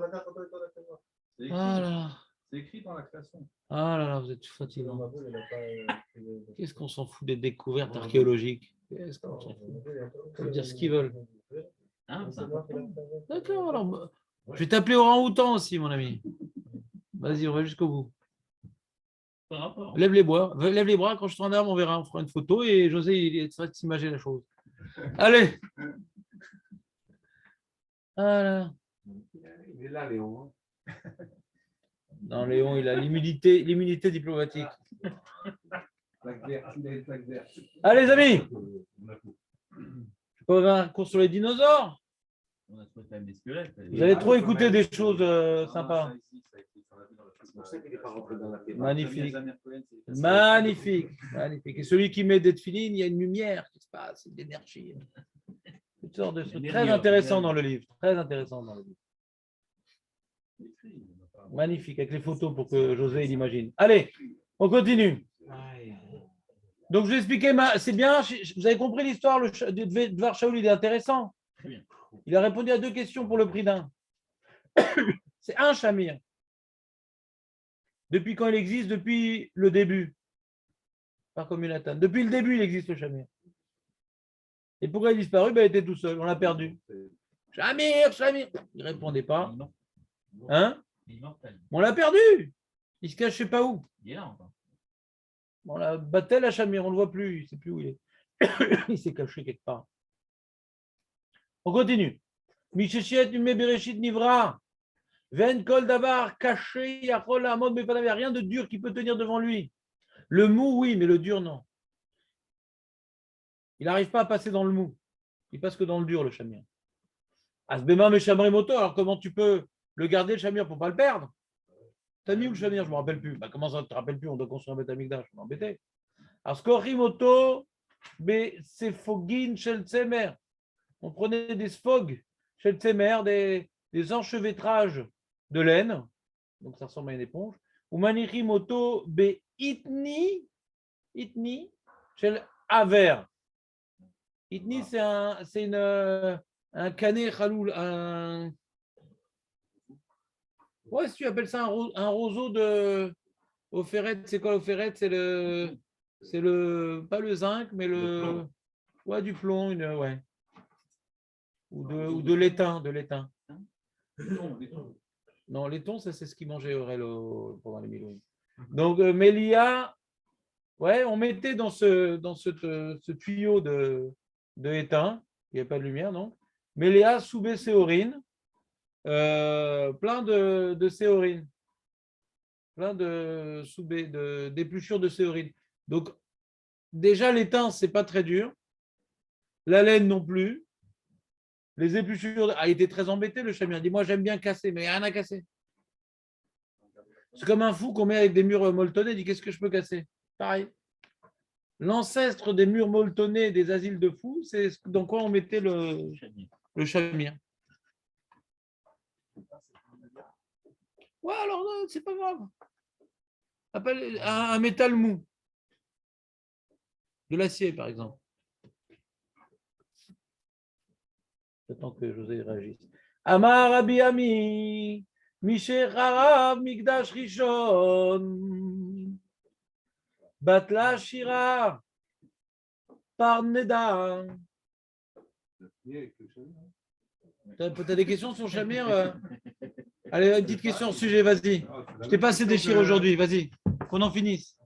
C'est Ah là là. écrit dans la création. Ah là là, vous êtes fatigant. Qu'est-ce qu'on s'en fout des découvertes archéologiques? Qu'est-ce qu'on s'en fout? Ils peuvent dire ce qu'ils veulent. Ah, c'est important. D'accord, alors je vais t'appeler orang-outan aussi, mon ami. Vas-y, on va jusqu'au bout. Par rapport. Lève les bras, quand je serai en arme, on verra, on fera une photo et José, il essaie de s'imager la chose. Allez. Voilà. Il est là, Léon. Non, Léon, il a l'immunité diplomatique. Allez, les amis. Je peux avoir un cours sur les dinosaures. On a trouvé quand même des squelettes. Vous avez trop écouté des choses sympas. C'est pour ça qu'il n'est pas rentré dans la pédale. Magnifique. Magnifique. Magnifique. Et celui qui met des tefilines, il y a une lumière qui se passe, une énergie. Toutes sortes de trucs très intéressants dans le livre. Très intéressant dans le livre. Magnifique, avec les photos pour que José l'imagine. Allez, on continue. Donc, je vais expliquer. C'est bien, vous avez compris l'histoire. Le Dvar Shaul, il est intéressant. Il a répondu à 2 questions pour le prix d'un. C'est un Shamir. Depuis quand il existe? Depuis le début. Pas comme Jonathan. Depuis le début, il existe le Shamir. Et pourquoi il a disparu? Il était tout seul. On l'a perdu. Shamir, Shamir. Il ne répondait pas. Hein? On l'a perdu. Il se cache, je ne sais pas où. Il est là encore. On l'a battu à Shamir, on ne le voit plus. Il ne sait plus où il est. Il s'est caché quelque part. On continue. Misheshet Ume Bereshit Nivra. Ven Kol Davar caché Yachol Amod Befanav. Il n'y a rien de dur qui peut tenir devant lui. Le mou, oui, mais le dur, non. Il n'arrive pas à passer dans le mou. Il passe que dans le dur, le Shamir. Asbema Meshamri Moto. Alors comment tu peux le garder, le Shamir, pour ne pas le perdre? T'as mis où le Shamir? Je ne me rappelle plus. Bah, comment ça, tu ne te rappelles plus? On doit construire un Beth Amikdash. Je m'embêtais. Alors, Skorimoto, Sefogin Shel Tzemer. On prenait des sfog Shel Tzemer, des enchevêtrages de laine. Donc, ça ressemble à une éponge. Ou Manichimoto, Itni Shel Aver. Itni, c'est un canet chaloul, ouais, si tu appelles ça un roseau de au ferret, c'est quoi au ferret? C'est pas le zinc, mais ouais, du plomb, ouais. Ou de l'étain, Non, laiton, ça c'est ce qu'il mangeait Aurel pendant les Milouim. Donc Mélia, ouais, on mettait dans ce tuyau de étain, il n'y avait pas de lumière, non? Mélia soubé séorine. Plein de séorine, plein d'épluchures de séorine. Donc, déjà, l'étain, ce n'est pas très dur. La laine non plus. Les épluchures. Ah, il était très embêté, le Shamir. Il dit, moi, j'aime bien casser, mais il n'y a rien à casser. C'est comme un fou qu'on met avec des murs molletonnés. Il dit, qu'est-ce que je peux casser? Pareil. L'ancêtre des murs molletonnés des asiles de fous, c'est dans quoi on mettait le Shamir. Ouais, alors c'est pas grave. Appelle un métal mou. De l'acier, par exemple. J'attends que José réagisse. Amar Rabbi Ami, Mishecharav Migdash Rishon. Batla Shira. Parneda. T'as des questions sur Shamir Allez, une petite question sur le sujet, vas-y. Je t'ai pas assez déchiré aujourd'hui, vas-y. Qu'on en finisse.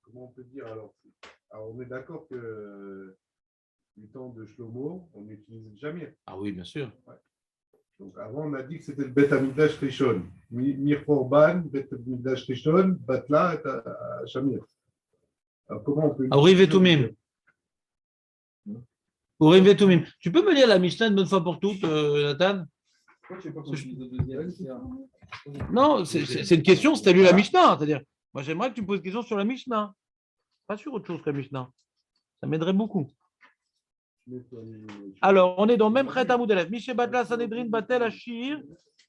Comment on peut dire alors? Alors, on est d'accord que du temps de Shlomo, on utilise Jamir. Ah oui, bien sûr. Ouais. Donc avant, on a dit que c'était le Bet Hamikdash Rishon. Mir Korban, Bet Hamikdash Rishon, Batla et Jamir. Alors comment on peut. Urim Vetumim. Urim Vetumim. Tu peux me lire la Mishnah une bonne fois pour toutes, Nathan? Pourquoi tu n'es pas conduit au deuxième? Non, c'est une question, si tu as lu la Mishnah. C'est-à-dire, moi j'aimerais que tu me poses une question sur la Mishnah. Pas sur autre chose que la Mishnah. Ça m'aiderait beaucoup. Alors, on est dans le même Chet Amoud Aleph. Mishe Batla Sanhedrin Batel Ashir,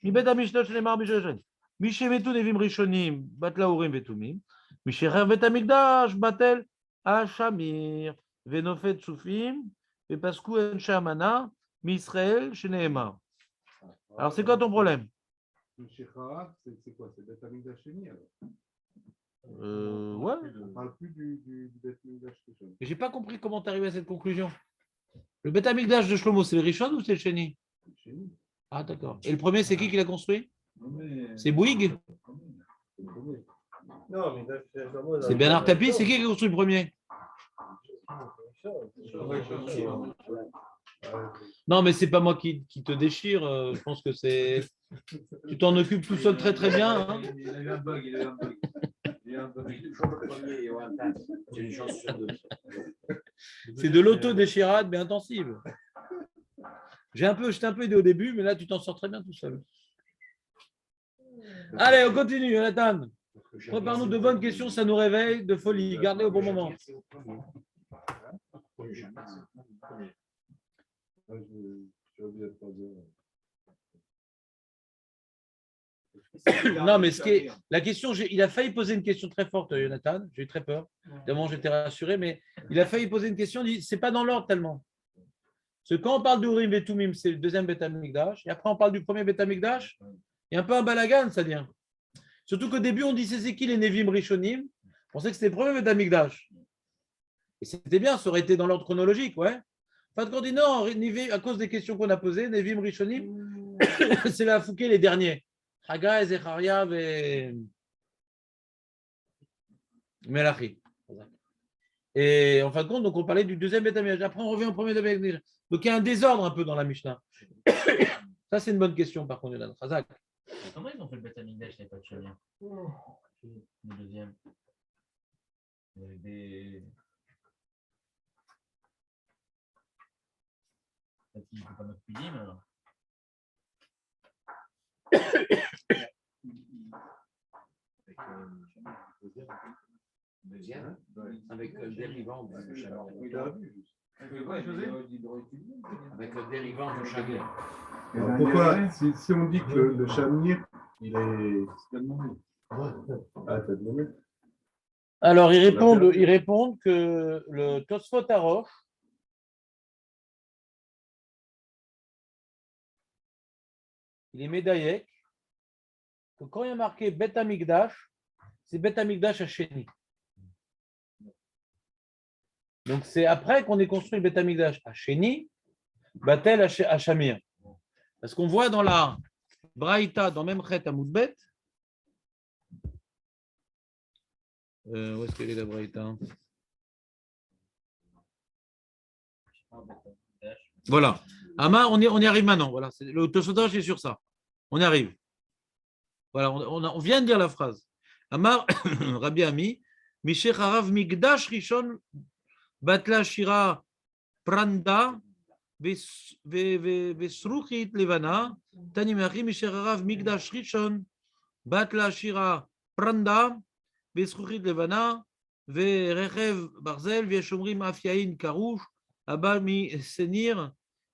Mibet Mishnah Shnemar Mishochen. Mishe Vetu Nevim Rishonim, Batla Urim Vetumim. Mishe Rer Bet Hamikdash, Batel Ashamir, Venofet Sufim, Vepasku En Shamana, Misraël Shneemar. Alors, c'est quoi ton problème? C'est quoi? C'est Bet Hamikdash Sheni alors? Ouais. On ne parle plus du Bet Hamikdash Rishon. J'ai pas compris comment tu arrives à cette conclusion. Le Bet Hamikdash de Shlomo, c'est le Rishon ou c'est le Sheni? Ah, d'accord. Et le premier, c'est qui l'a construit? C'est Bouygues? Non, mais C'est Bernard Tapie? C'est qui a construit le premier? Non, mais c'est pas moi qui te déchire. Je pense que c'est. Tu t'en occupes tout seul très très bien. Hein. Il a eu un bug, il a eu un bug. Il a eu un bug. Il est toujours le premier, et ouais, j'ai une chance sur deux. C'est de l'auto-déchirade, mais intensive. J'étais un peu aidé au début, mais là, tu t'en sors très bien tout seul. Allez, on continue, Jonathan. Prépare-nous de bonnes questions, ça nous réveille de folie. Gardez au bon moment. Non, mais la question, il a failli poser une question très forte, Jonathan. J'ai eu très peur. Évidemment, j'étais rassuré, mais il a failli poser une question. Il dit, c'est pas dans l'ordre tellement. Parce que quand on parle d'Urim et Tumim, c'est le deuxième Bet Hamikdash. Et après, on parle du premier Bet Hamikdash. Il y a un peu un balagan, c'est-à-dire. Surtout qu'au début, on dit c'est qui les Nevim Rishonim. On pensait que c'était le premier Bet Hamikdash. Et c'était bien, ça aurait été dans l'ordre chronologique, ouais. Enfin, quand on dit non, à cause des questions qu'on a posées, Nevim Rishonim, c'est la Fouquet les derniers. Hagai, Zechariah et Melachi. Et en fin de compte, donc on parlait du deuxième Bet Hamikdash. Après, on revient au premier Bet Hamikdash. Donc il y a un désordre un peu dans la Mishnah. Ça, c'est une bonne question, par contre, Jonathan. Razak. Comment ils ont fait le Bet Hamikdash, il n'y a pas de Shamir? Le deuxième. Avec des. Il ne faut pas notre cuisine, alors. Deuxième, avec le dérivant du Shamir. Avec le dérivant du Shamir. Pourquoi, si on dit que le Shamir, il est. Ah, t'as demandé. Alors, ils répondent que le Tosfot Aroch, il est médaillé, que quand il y a marqué Bet Hamikdash, c'est Bet Hamikdash Hasheni. Donc, c'est après qu'on ait construit le Bet Hamikdash Hasheni, Batel Hashamir. Parce qu'on voit dans la Braïta, dans même Chet Amoudbet, où est-ce qu'elle est la Braïta? Voilà. Amar, on y arrive maintenant. Voilà. Le Tosfot est sur ça. On y arrive. Voilà, on vient de dire la phrase. Amar, Rabbi Ami, Mishech Harav Migdash Rishon Batla Shira Pranda Vesruchit Levana Tanimachi Mishech Harav Migdash Rishon Batla Shira Pranda Vesruchit Levana Verechev Barzel Veshomrim Afiain Karouch Abba Mi Senir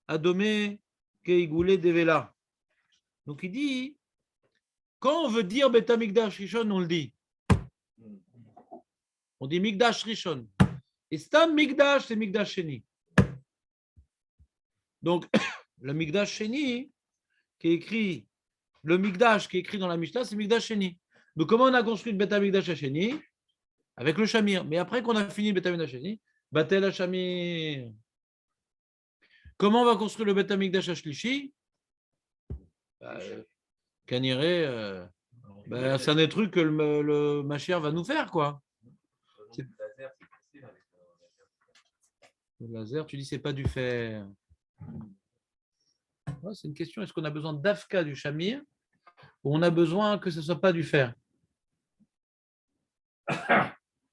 Adome Keigoulé Devela. Donc il dit, quand on veut dire Bet Hamikdash Rishon, on le dit. On dit Mikdash Rishon. Et Stam Mikdash, c'est Mikdash Sheni. Donc, le Mikdash Sheni, qui est écrit Le Mikdash qui est écrit dans la Mishnah, c'est Mikdash Sheni. Donc, comment on a construit le Beth Amikdash à Sheni? Avec le Shamir. Mais après qu'on a fini le Beth Amikdash Sheni, Batel à Shamir. Comment on va construire le Beth Amikdash à Shlishi? Kaniré, c'est un des trucs que le Mashiach va nous faire, quoi. Le laser, tu dis, c'est pas du fer. Ouais, c'est une question. Est-ce qu'on a besoin d'Afka du Shamir ou on a besoin que ce ne soit pas du fer?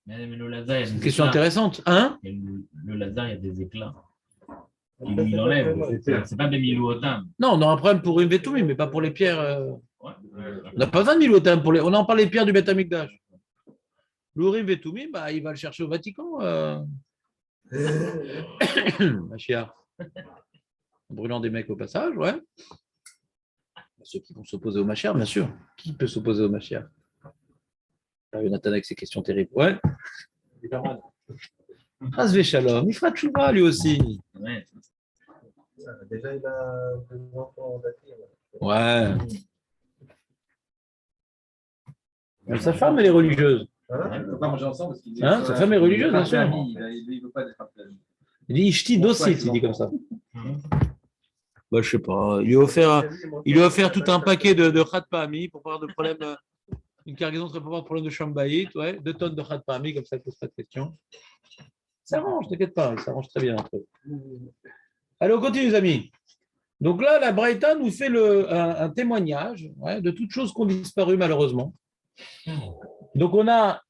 Mais le laser, C'est une question intéressante. Hein? Le laser, il y a des éclats. Il enlève. C'est pas des milouotam. Non, on a un problème pour une Vetoumi, mais pas pour les pierres. On n'a pas besoin de milouotam pour les. On en parle des pierres du Beth Amikdash. L'Urim Vetoumi, il va le chercher au Vatican. Mashiach. En brûlant des mecs au passage, ouais. Ceux qui vont s'opposer au Mashiach, bien sûr. Qui peut s'opposer au Mashiach? Jonathan avec ses questions terribles. Ouais. Rasvé Shalom, il fera tchouva lui aussi. Ouais. Déjà, il a 2 enfants bâtis. Ouais. Mais sa femme, elle est religieuse. On ne peut pas manger ensemble parce qu'il dit. Hein, sa femme est religieuse, bien sûr. Il ne veut pas d'être appelé ami. Il dit Ishti Dosit, il dit comme ça. Bah, je sais pas. Il lui a offert tout un paquet de Khat Pahami pour pas avoir de problème. Une cargaison très pas de problème de Shambaït. Ouais, 2 tonnes de Khat Pahami, comme ça, il ne pose pas de questions. Ça arrange, t'inquiète pas, ça arrange très bien entre eux. Allez, on continue, les amis. Donc là, la Braïta nous fait un témoignage de toutes choses qui ont disparu malheureusement. Donc on a,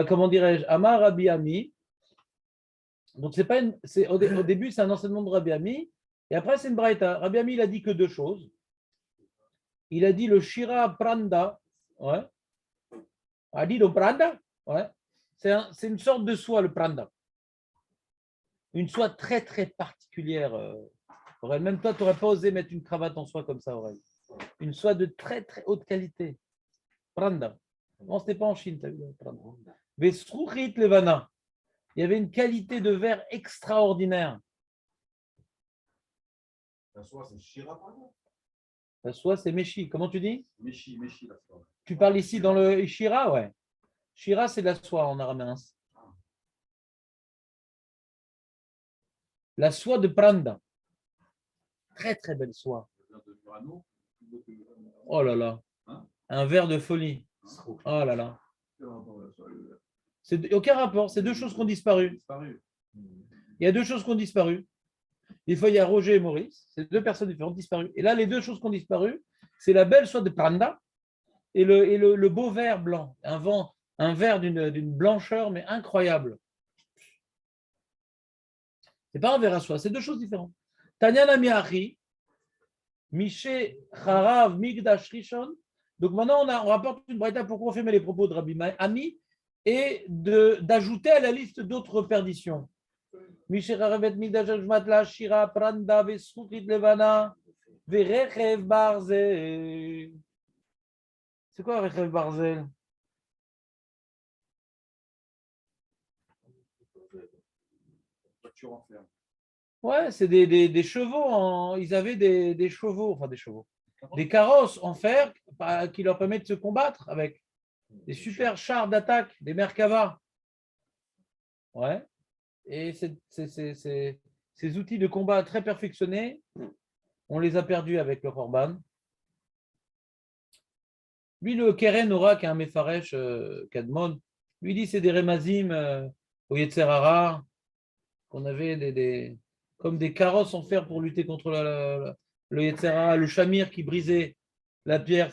comment dirais-je, Amar Rabbi Ami. Donc au début, c'est un enseignement de Rabbi Ami, et après, c'est une Braïta. Rabbi Ami, il a dit que 2 choses. Il a dit le Shira Pranda, ouais. A dit le Pranda, ouais. C'est une sorte de soie, le Pranda. Une soie très, très particulière. Aurel. Même toi, tu n'aurais pas osé mettre une cravate en soie comme ça, Aurel. Une soie de très, très haute qualité. Pranda. Non, ce n'était pas en Chine, tu as vu. Pranda. Vesruchit Levana. Il y avait une qualité de verre extraordinaire. La soie, c'est Shira, par exemple. La soie, c'est Meshi. Comment tu dis? Meshi, la soie. Tu parles ici dans le Shira, ouais. Shira, c'est de la soie en araméen. La soie de Pranda. Très, très belle soie. Oh là là. Un verre de folie. Oh là là. C'est aucun rapport. C'est 2 choses qui ont disparu. Il y a 2 choses qui ont disparu. Il y a Roger et Maurice. C'est 2 personnes différentes disparues. Et là, les 2 choses qui ont disparu, c'est la belle soie de Pranda et le beau verre blanc. Un verre d'une blancheur, mais incroyable. Ce n'est pas un verre à soie, c'est 2 choses différentes. Tanyana Miachi, Miché Harav Migdash Rishon. Donc maintenant, on rapporte une braïta pour confirmer les propos de Rabbi Ami et d'ajouter à la liste d'autres perditions. Miché Harav et Migdash Matla Shira Pranda Vesruchit Levana Verechev Barzel. C'est quoi Rechev Barzel? Ouais, c'est des chevaux. Ils avaient des chevaux, enfin des chevaux, des carrosses en fer qui leur permettent de se combattre avec des super chars d'attaque, des Merkava. Ouais. Et ces outils de combat très perfectionnés, on les a perdus avec le Korban. Lui, le Keren Ora, qui est un Mefaresh Kadmon, lui dit c'est des Remazim au Yetzerara, qu'on avait comme des carrosses en fer pour lutter contre le Yetzera, le Shamir qui brisait la pierre.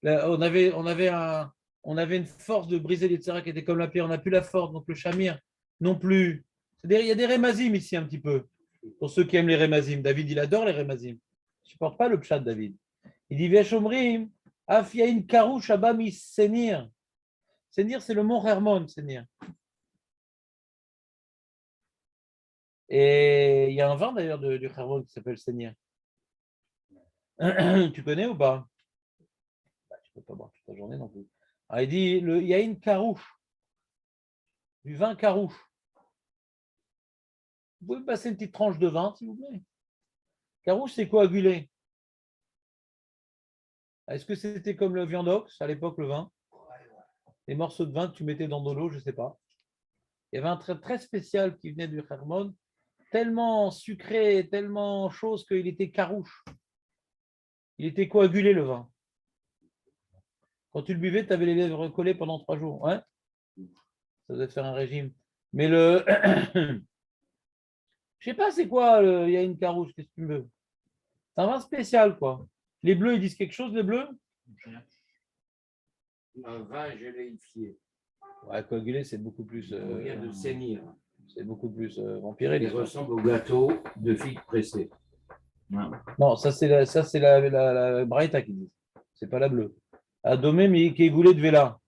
On avait une force de briser le Yetzera qui était comme la pierre, on n'a plus la force, donc le Shamir non plus. Il y a des Remazim ici un petit peu, pour ceux qui aiment les Remazim. David, il adore les Remazim. Je ne supporte pas le Pshat, David. Il dit Veshomrim, Afiaïn Karouch Abami Senir. Senir, c'est le mont Hermon, Senir. Et il y a un vin d'ailleurs du Hermon qui s'appelle Senir. Tu connais ou pas? Tu ne peux pas boire toute la journée non plus. Alors, il dit il y a une carouche, du vin carouche. Vous pouvez me passer une petite tranche de vin, s'il vous plaît? Carouche, c'est coagulé. Est-ce que c'était comme le viandox à l'époque, le vin? Les morceaux de vin que tu mettais dans de l'eau, je ne sais pas. Il y avait un trait très spécial qui venait du Hermon, tellement sucré, tellement chose qu'il était carouche. Il était coagulé, le vin. Quand tu le buvais, tu avais les lèvres collées pendant 3 jours. Ouais, ça devait te faire un régime. Mais le. Je sais pas c'est quoi, il y a une carouche, qu'est-ce que tu veux? C'est un vin spécial, quoi. Les bleus, ils disent quelque chose, les bleus? Un vin géléifié. Ouais, coagulé, c'est beaucoup plus. On vient de saigner. C'est beaucoup plus vampiré. Il ressemble au gâteau de figues pressées. Non, ça c'est la Braïta qui dit. C'est pas la bleue. Adomé, mais qui est goulé de Vela.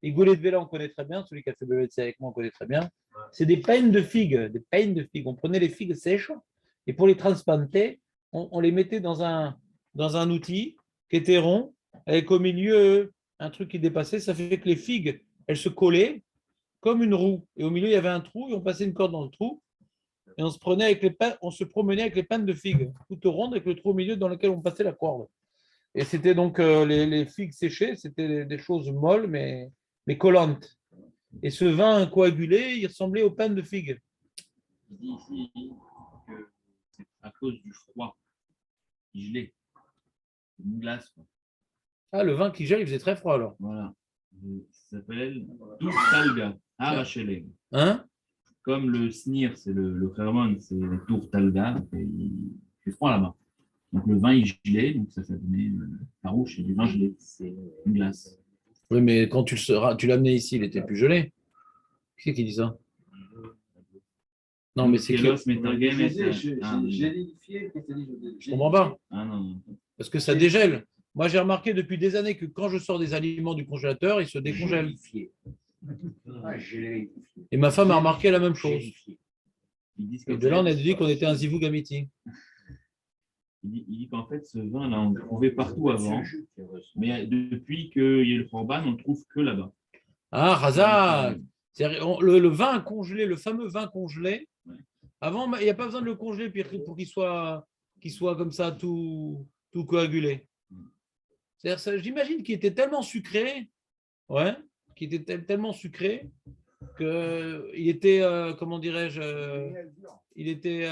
Et goulé de Vela, on connaît très bien. Celui qui a fait BVC avec moi, on connaît très bien. C'est des peines de figues. Des peines de figues. On prenait les figues sèches et pour les transplanter, on les mettait dans un outil qui était rond, avec au milieu un truc qui dépassait. Ça fait que les figues, elles se collaient comme une roue. Et au milieu, il y avait un trou et on passait une corde dans le trou. Et on se promenait avec les pinnes de figues, toutes rondes avec le trou au milieu dans lequel on passait la corde. Et c'était donc les figues séchées, c'était des choses molles mais collantes. Et ce vin coagulé, il ressemblait aux pinnes de figues. Il dit ici que c'est à cause du froid qui gelait. C'est une glace, quoi. Ah, le vin qui gèle, il faisait très froid alors. Voilà. Ça s'appelle Tour-Talga, Arachelé. Hein? Comme le Snir, c'est le Hermon, c'est le Tour-Talga, et il fait froid là-bas. Donc le vin, il gelait, donc ça donnait farouche et du vin gelé. C'est une glace. Oui, mais quand tu l'amenais ici, il était plus gelé. Qui c'est qui dit ça? Non, mais c'est que. Gélifié, qu'est-ce que tu dis? Je comprends pas. Ah non. Parce que ça dégèle. Moi, j'ai remarqué depuis des années que quand je sors des aliments du congélateur, ils se décongèlent. Géléifié. Ah, géléifié. Et ma femme a remarqué la même chose. Géléifié. Et de là, on a dit qu'on était un zivou gamiti. Il dit qu'en fait, ce vin, là, on le trouvait partout avant, mais depuis qu'il y a le Corban, on ne le trouve que là-bas. Ah, Razak! Le vin congelé, le fameux vin congelé, avant, il n'y a pas besoin de le congeler pour qu'il soit comme ça, tout coagulé. J'imagine qu'il était tellement sucré, ouais, qu'il était tellement sucré qu'il était, comment dirais-je, il était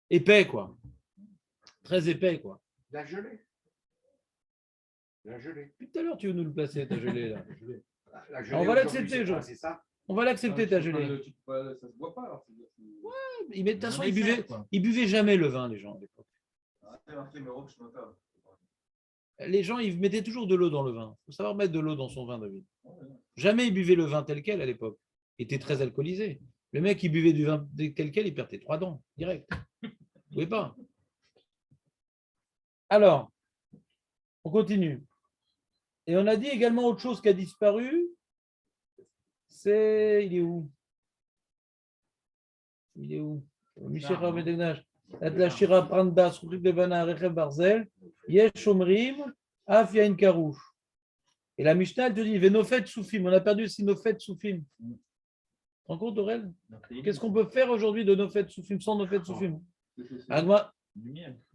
épais, quoi. Très épais, quoi. La gelée. La gelée. Depuis tout à l'heure, tu veux nous le placer, ta gelée, là. La gelée On va l'accepter, aujourd'hui, je- c'est ça. On va l'accepter, ta gelée. Ça se voit pas alors. Mais de toute façon, ils buvaient jamais le vin, les gens, à l'époque. Les gens, ils mettaient toujours de l'eau dans le vin. Il faut savoir mettre de l'eau dans son vin, David. Jamais ils buvaient le vin tel quel à l'époque. Il était très alcoolisé. Le mec, il buvait du vin tel quel, il perdait 3 dents, direct. Vous ne pouvez pas. Alors, on continue. Et on a dit également autre chose qui a disparu. C'est. Il est où? Il est où? Mishera Medegnash. La Shira Pranda, Soukrik Levana, Rechev Barzel, Yesh Omrim, Af Yain Karouch. Et la Mishnah, elle te dit, Venofet Soufim. On a perdu aussi Nofet Soufim. Tu te rends compte, Aurel? Qu'est-ce qu'on peut faire aujourd'hui de Nofet Soufim sans Nofet Soufim? Agma,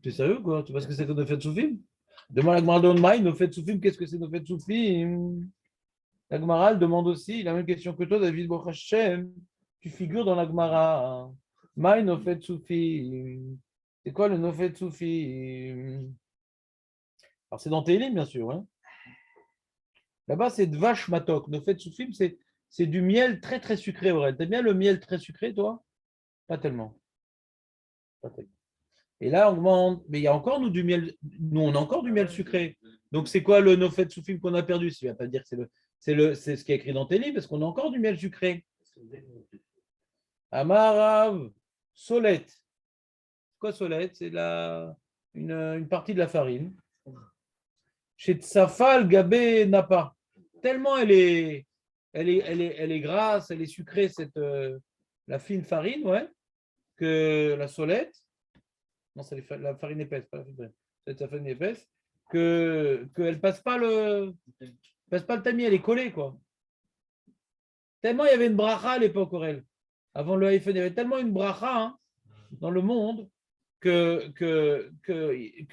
tu es sérieux, quoi? Tu vois ce que c'est que Nofet Soufim? Demande à Agmara de Onmaï, Nofet Soufim, qu'est-ce que c'est Nofet Soufim? L'Agmara, elle demande aussi la même question que toi, David Baruch Hashem. Tu figures dans l'Agmara. Maï Nofet Soufim. C'est quoi le Nofet Soufim? Alors, c'est dans Télim, bien sûr. Hein. Là-bas, c'est de vache matok. Nofet Soufim, c'est du miel très, très sucré, Aurel. T'aimes bien le miel très sucré, toi? Pas tellement. Pas tellement. Et là, on demande, mais il y a encore, nous, du miel. Nous, on a encore du miel sucré. Donc, c'est quoi le Nofet Soufim qu'on a perdu? Ça ne va pas dire que c'est ce qui est écrit dans tes livres, parce qu'on a encore du miel sucré. Amarav, solette. Quoi, solette? C'est une partie de la farine. Chez Tsafal, Gabé n'a pas. Tellement elle est grasse, elle est sucrée, la fine farine, ouais, que la solette. Non, c'est la farine épaisse, pas la farine épaisse. C'est la farine épaisse. Qu'elle passe pas le tamis, elle est collée, quoi. Tellement il y avait une bracha à l'époque, Aurel. Avant le iPhone, il y avait tellement une bracha dans le monde que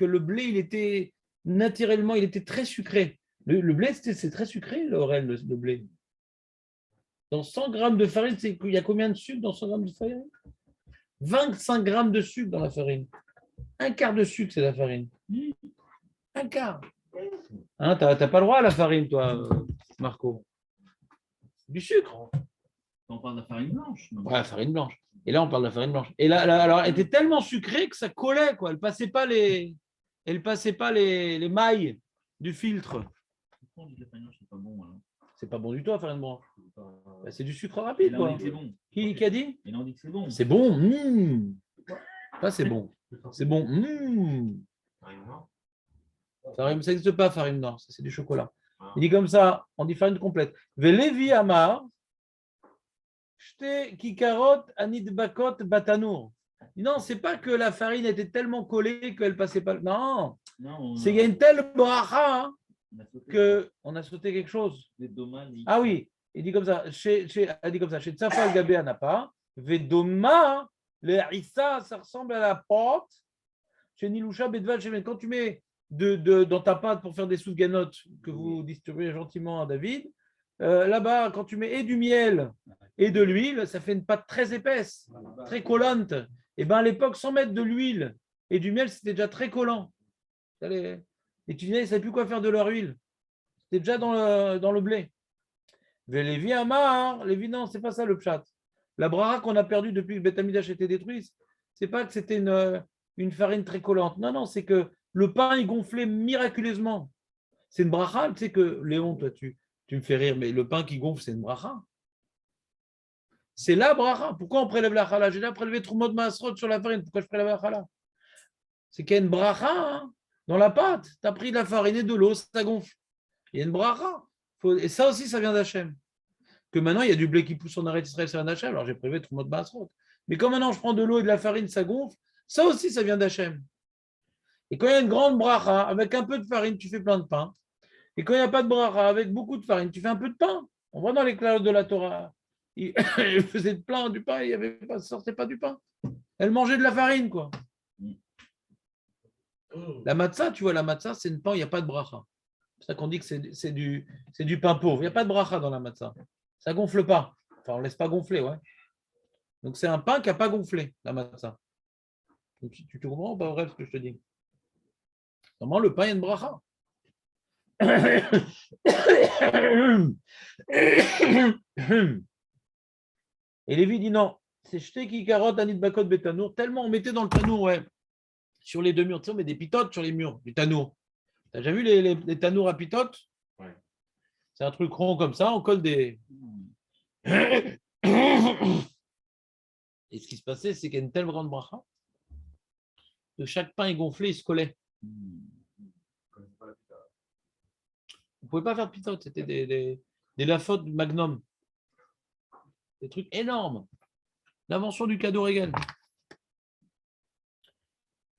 le blé, il était naturellement, il était très sucré. Le blé, c'est très sucré, l'orel, le blé. Dans 100 grammes de farine, il y a combien de sucre dans 100 grammes de farine? 25 grammes de sucre dans la farine. Un quart de sucre, c'est la farine. Un quart. Hein, tu n'as pas le droit à la farine, toi, Marco. Du sucre. On parle de la farine blanche. Non? Ouais, la farine blanche. Et là, on parle de la farine blanche. Et là, alors, elle était tellement sucrée que ça collait, quoi. Elle ne passait pas les mailles du filtre. Pourquoi on dit que la farine blanche, c'est pas bon alors? C'est pas bon du tout, la farine blanche. Bah, c'est du sucre Et rapide, là, on quoi. dit que c'est bon. Qui a dit? Et là, on dit que c'est bon. C'est bon. Ça, c'est bon. C'est bon. Ça n'existe pas, farine noire. Ça, c'est du chocolat. Il dit comme ça, on dit farine complète. Velevi amar, shte kikarot anidbakot batanour. Non, c'est pas que la farine était tellement collée qu'elle passait pas. Non, Non, c'est qu'il y a une telle bracha hein, on a sauté qu'on a sauté quelque chose. des domaines. Ah oui, il dit comme ça. Elle dit comme ça. Chez Tsafa Gabé Anapa, Vedoma, le Issa, ça ressemble à la pâte. Chez Niloucha Bedval, quand tu mets dans ta pâte pour faire des soufganotes que vous distribuez gentiment à David, là-bas, quand tu mets et du miel et de l'huile, ça fait une pâte très épaisse, très collante. Et bien à l'époque, sans mettre de l'huile et du miel, c'était déjà très collant. Les Tunisiens, ils ne savaient plus quoi faire de leur huile. C'était déjà dans le blé. Mais Lévi Amar, Lévi, non, c'est pas ça le pshat. La bracha qu'on a perdue depuis que Beth Amikdash a été détruit, c'est pas que c'était une farine très collante. Non, c'est que le pain il gonflait miraculeusement. C'est une bracha, tu sais que Léon, toi, tu me fais rire, mais le pain qui gonfle, c'est une bracha. C'est la bracha. Pourquoi on prélève la chala? J'ai déjà prélevé Trumot Maasrot sur la farine. Pourquoi je prélève la chala? C'est qu'il y a une bracha hein, dans la pâte. Tu as pris de la farine et de l'eau, ça gonfle. Il y a une bracha. Et ça aussi, ça vient d'Hachem. Que maintenant, il y a du blé qui pousse en arrêt Israël, ça vient d'Hachem. Alors j'ai prélevé Trumot Maasrot. Mais comme maintenant, je prends de l'eau et de la farine, ça gonfle, ça aussi, ça vient d'Hachem. Et quand il y a une grande bracha, avec un peu de farine, tu fais plein de pain. Et quand il n'y a pas de bracha, avec beaucoup de farine, tu fais un peu de pain. On voit dans les clalotes de la Torah, il faisait plein du pain, il ne sortait pas du pain. Elle mangeait de la farine, quoi. La matzah, tu vois, la matzah, c'est une pain, il n'y a pas de bracha. C'est ça qu'on dit que c'est du pain pauvre. Il n'y a pas de bracha dans la matzah. Ça ne gonfle pas. Enfin, on ne laisse pas gonfler, ouais. Donc c'est un pain qui n'a pas gonflé, la matzah. Donc, tu te comprends pas vrai ce que je te dis? Normalement, le pain, il y a une bracha. Et Lévi dit non, c'est jeté qui carotte anit bakot betanour. Tellement on mettait dans le tanour, ouais, sur les deux murs. Tu sais, on met des pitotes sur les murs du tanour. Tu as déjà vu les tanours à pitotes? Ouais. C'est un truc rond comme ça, on colle des. Et ce qui se passait, c'est qu'il y a une telle grande bracha que chaque pain est gonflé, il se collait. Vous ne pouvez pas faire pitote, c'était des lafottes magnum. Des trucs énormes. L'invention du cadeau régal.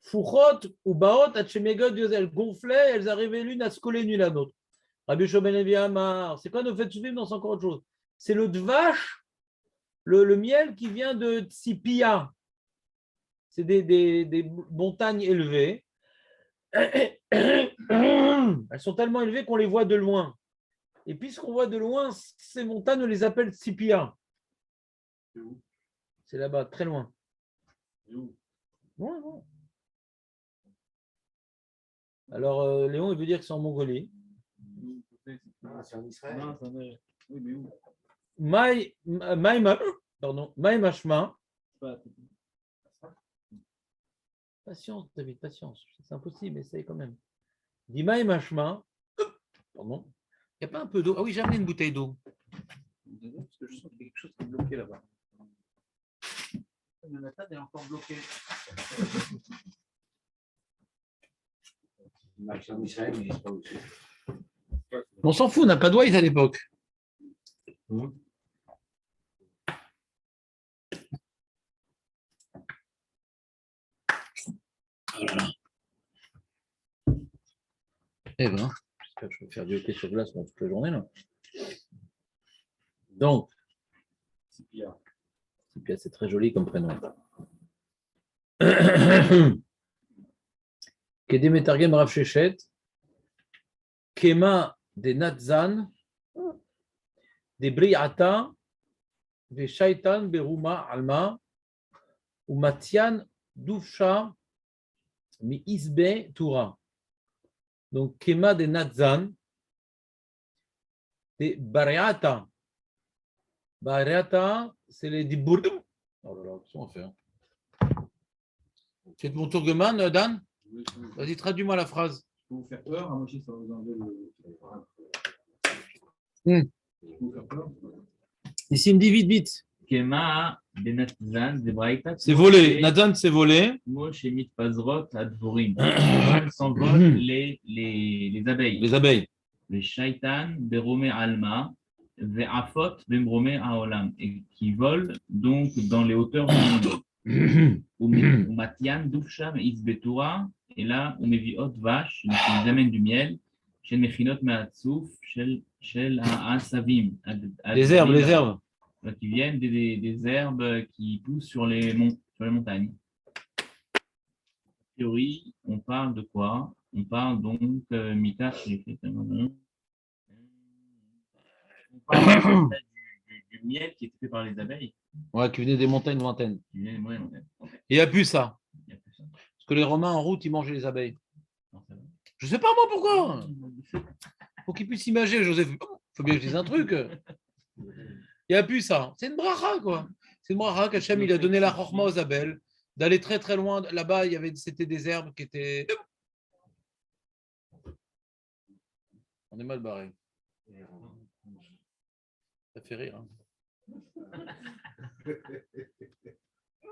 Fouchot ou baot à Tchemegod, elles gonflaient, elles arrivaient l'une à se coller l'une à l'autre. Rabbi Shoben Levi Amar. C'est quoi nos fêtes suivimes? Non, c'est encore autre chose. C'est le dvash, le miel qui vient de Tsipia. C'est des montagnes élevées. Elles sont tellement élevées qu'on les voit de loin. Et puisqu'on voit de loin, ces montagnes, on les appelle Tsipia. C'est là-bas, très loin. Loin. Alors, Léon, il veut dire que c'est en Mongolie. C'est en Israël. Oui, mais où? Maïm Hashma. Patience, David, patience. C'est impossible, essaye quand même. Dis Maïm Hashma. Pardon. Il n'y a pas un peu d'eau? Ah oui, j'ai amené une bouteille d'eau. Parce que je sens qu'il y a quelque chose qui est bloqué là-bas. Jonathan est encore bloqué. C'est en Israël, mais je ne sais pas où c'est. On s'en fout, on n'a pas de white à l'époque. Voilà. Eh ben, j'espère que je vais faire du hockey sur glace toute la journée là. Donc, Sipia, c'est très joli comme prénom. Kedemetargem Rav Shechet, Kema de Natzan, de Briata, de Shaitan Beruma Alma, ou Matian Dufsha, mi Isbe Tura. Donc, Kema de Natzan, de Bariata. Bariata, c'est les Dibour. Oh là là, qu'est-ce qu'on fait? C'est mon tourgeman, Dan? Vas-y, traduis-moi la phrase. Je peux vous faire peur, moi aussi ça va vous enlever le. Hmm. Je peux vous faire peur. Ici, il me dit vite, vite. Kema de Natzan, de Braïta. C'est volé. Nathan, c'est volé. Moshe Mitpazrot Advorim. S'envolent les abeilles. Les abeilles. Les Shaitan, Beromé Alma, Ve'afot, Bembromé Aolam. Et qui volent donc dans les hauteurs du monde. Ou Matian, Dufsham, Isbetura. Et là, on met Viot vache, donc ils amènent du miel. Chez Mechinot Meatsouf, chez Asavim. Les herbes, les herbes. Qui viennent des herbes qui poussent sur les montagnes. A priori, on parle de quoi? On parle donc Mika, on parle du miel qui est fait par les abeilles. Ouais, qui venait des montagnes lointaines. Qui vient des montagnes. Il n'y a plus ça. Il y a plus ça. Parce que les Romains en route, ils mangeaient les abeilles. Non, c'est vrai. Je sais pas moi pourquoi. Faut qu'ils puissent imaginer, Joseph. Faut bien que je dise un truc. Il n'y a plus ça. C'est une bracha, quoi. C'est une bracha qu'Hachem, il a donné la chorma aux abeilles, d'aller très très loin. Là-bas, c'était des herbes qui étaient. On est mal barré. Ça fait rire. Hein.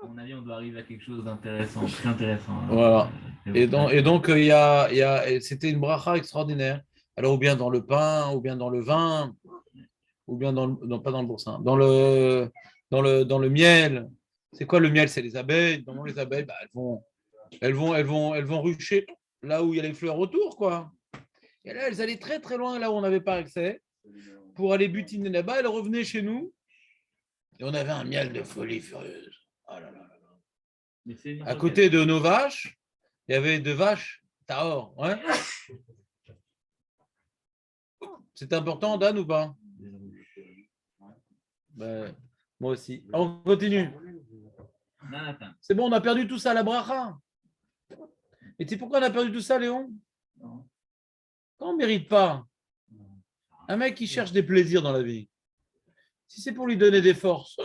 À mon avis, on doit arriver à quelque chose d'intéressant, très intéressant. Hein. Voilà. Et donc c'était une bracha extraordinaire. Alors, ou bien dans le pain, ou bien dans le vin, ou bien non, pas dans le boursin, dans le miel. C'est quoi le miel? C'est les abeilles. Dans les abeilles, bah, elles vont rucher là où il y a les fleurs autour, quoi. Et là, elles allaient très très loin, là où on n'avait pas accès, pour aller butiner là-bas. Elles revenaient chez nous, et on avait un miel de folie furieuse. Oh là là là là. À côté de nos vaches, il y avait deux vaches Tahor. Ouais. C'est important, Dan, ou pas? Ben, moi aussi. On continue. C'est bon, on a perdu tout ça à la bracha. Et tu sais pourquoi on a perdu tout ça, Léon? Quand on ne mérite pas, un mec qui cherche des plaisirs dans la vie, si c'est pour lui donner des forces,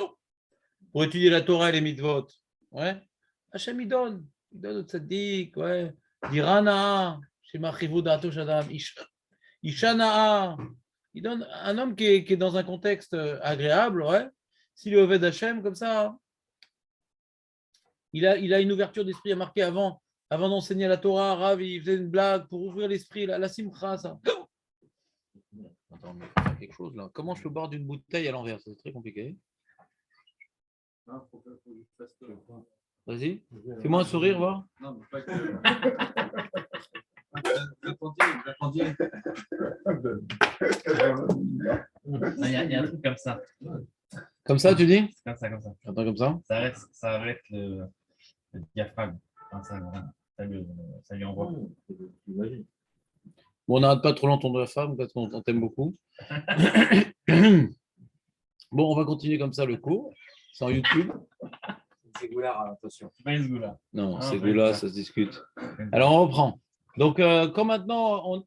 pour étudier la Torah et les mitzvot, ouais, Hachem il donne au tzaddik, ouais, d'Irana, chez Machivu Da'ato Shadam, Ishana, il donne un homme qui est dans un contexte agréable, ouais, s'il est au Ved Hachem, comme ça, il a une ouverture d'esprit, il a marqué avant d'enseigner la Torah, Rav, il faisait une blague pour ouvrir l'esprit, la simcha, ça. Attends, mais il faut faire quelque chose là. Comment je peux boire d'une bouteille à l'envers? C'est très compliqué. Vas-y, fais-moi un sourire, va. Non, mais pas que. Il y a un truc comme ça. Comme ça, tu dis? Comme ça. Attends, comme ça. Ça arrête le diaphragme. Enfin, ça lui envoie. Bon, on n'arrête pas trop longtemps de la femme parce qu'on t'aime beaucoup. Bon, on va continuer comme ça le cours. C'est en YouTube. C'est goulard, attention. C'est pas une goula. Non, Ah, c'est pas là, une ça se discute. Alors, on reprend. Donc, quand maintenant,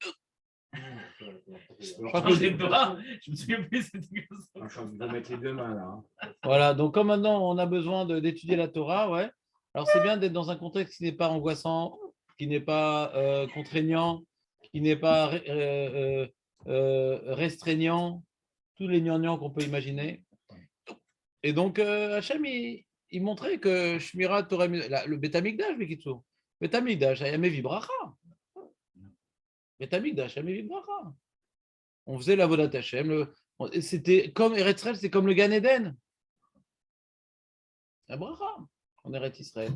Je crois que les doigts, je me souviens plus, c'était comme ça. Je suis en train de mettre les deux mains là. Hein. voilà, donc comme maintenant, on a besoin d'étudier la Torah, ouais. Alors, c'est bien d'être dans un contexte qui n'est pas angoissant, qui n'est pas contraignant, qui n'est pas restreignant, tous les gnangnans qu'on peut imaginer. Et donc, Hachem, il montrait que Shmirat Torah, le Beth Amikdash, Bekitsu. Beth Amikdash, Ayame Vibracha. Beth Amikdash, Ayame Vibracha. On faisait la Vodat Hachem. C'était comme Eretz Israël, c'est comme le Gan Eden. La bracha, en Eretz Israël.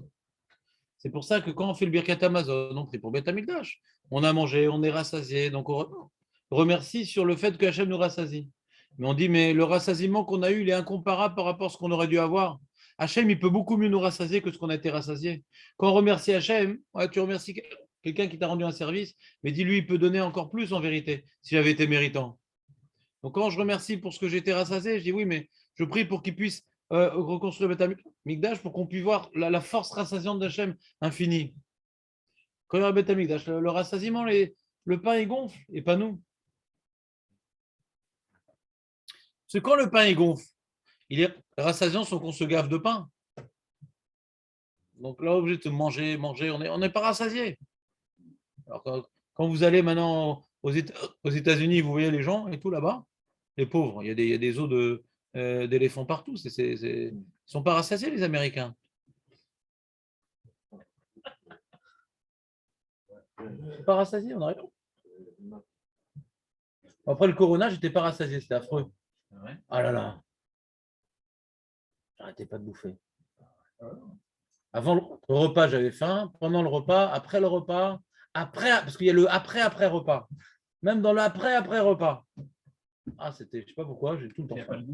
C'est pour ça que quand on fait le Birkat Hamazon, on prie pour Beth Amikdash. On a mangé, on est rassasié, donc on remercie sur le fait que Hachem nous rassasie. Mais on dit, mais le rassasiement qu'on a eu, il est incomparable par rapport à ce qu'on aurait dû avoir. Hachem, il peut beaucoup mieux nous rassasier que ce qu'on a été rassasié. Quand on remercie Hachem, ouais, tu remercies quelqu'un qui t'a rendu un service, mais dis-lui, il peut donner encore plus en vérité, si j'avais été méritant. Donc, quand je remercie pour ce que j'ai été rassasié, je dis oui, mais je prie pour qu'il puisse reconstruire le Beth Amikdash pour qu'on puisse voir la force rassasiante d'Hachem infinie. Quand il y a le Beth Amikdash, le rassasiement, le pain il gonfle et pas nous. Parce que quand le pain il gonfle, il est rassasiant sans qu'on se gave de pain. Donc là, obligé de manger, on n'est pas rassasié. Alors quand vous allez maintenant aux États-Unis, vous voyez les gens et tout là-bas, les pauvres, il y a des os d'éléphants partout. Ils ne sont pas rassasiés, les Américains. Pas rassasiés, on a raison. Après le corona, j'étais pas rassasié, c'était affreux. Ah là là. J'arrêtais pas de bouffer. Avant le repas, j'avais faim. Pendant le repas, après le repas, parce qu'il y a le après repas. Même dans le après repas. Ah, c'était, je sais pas pourquoi, j'ai tout le temps faim.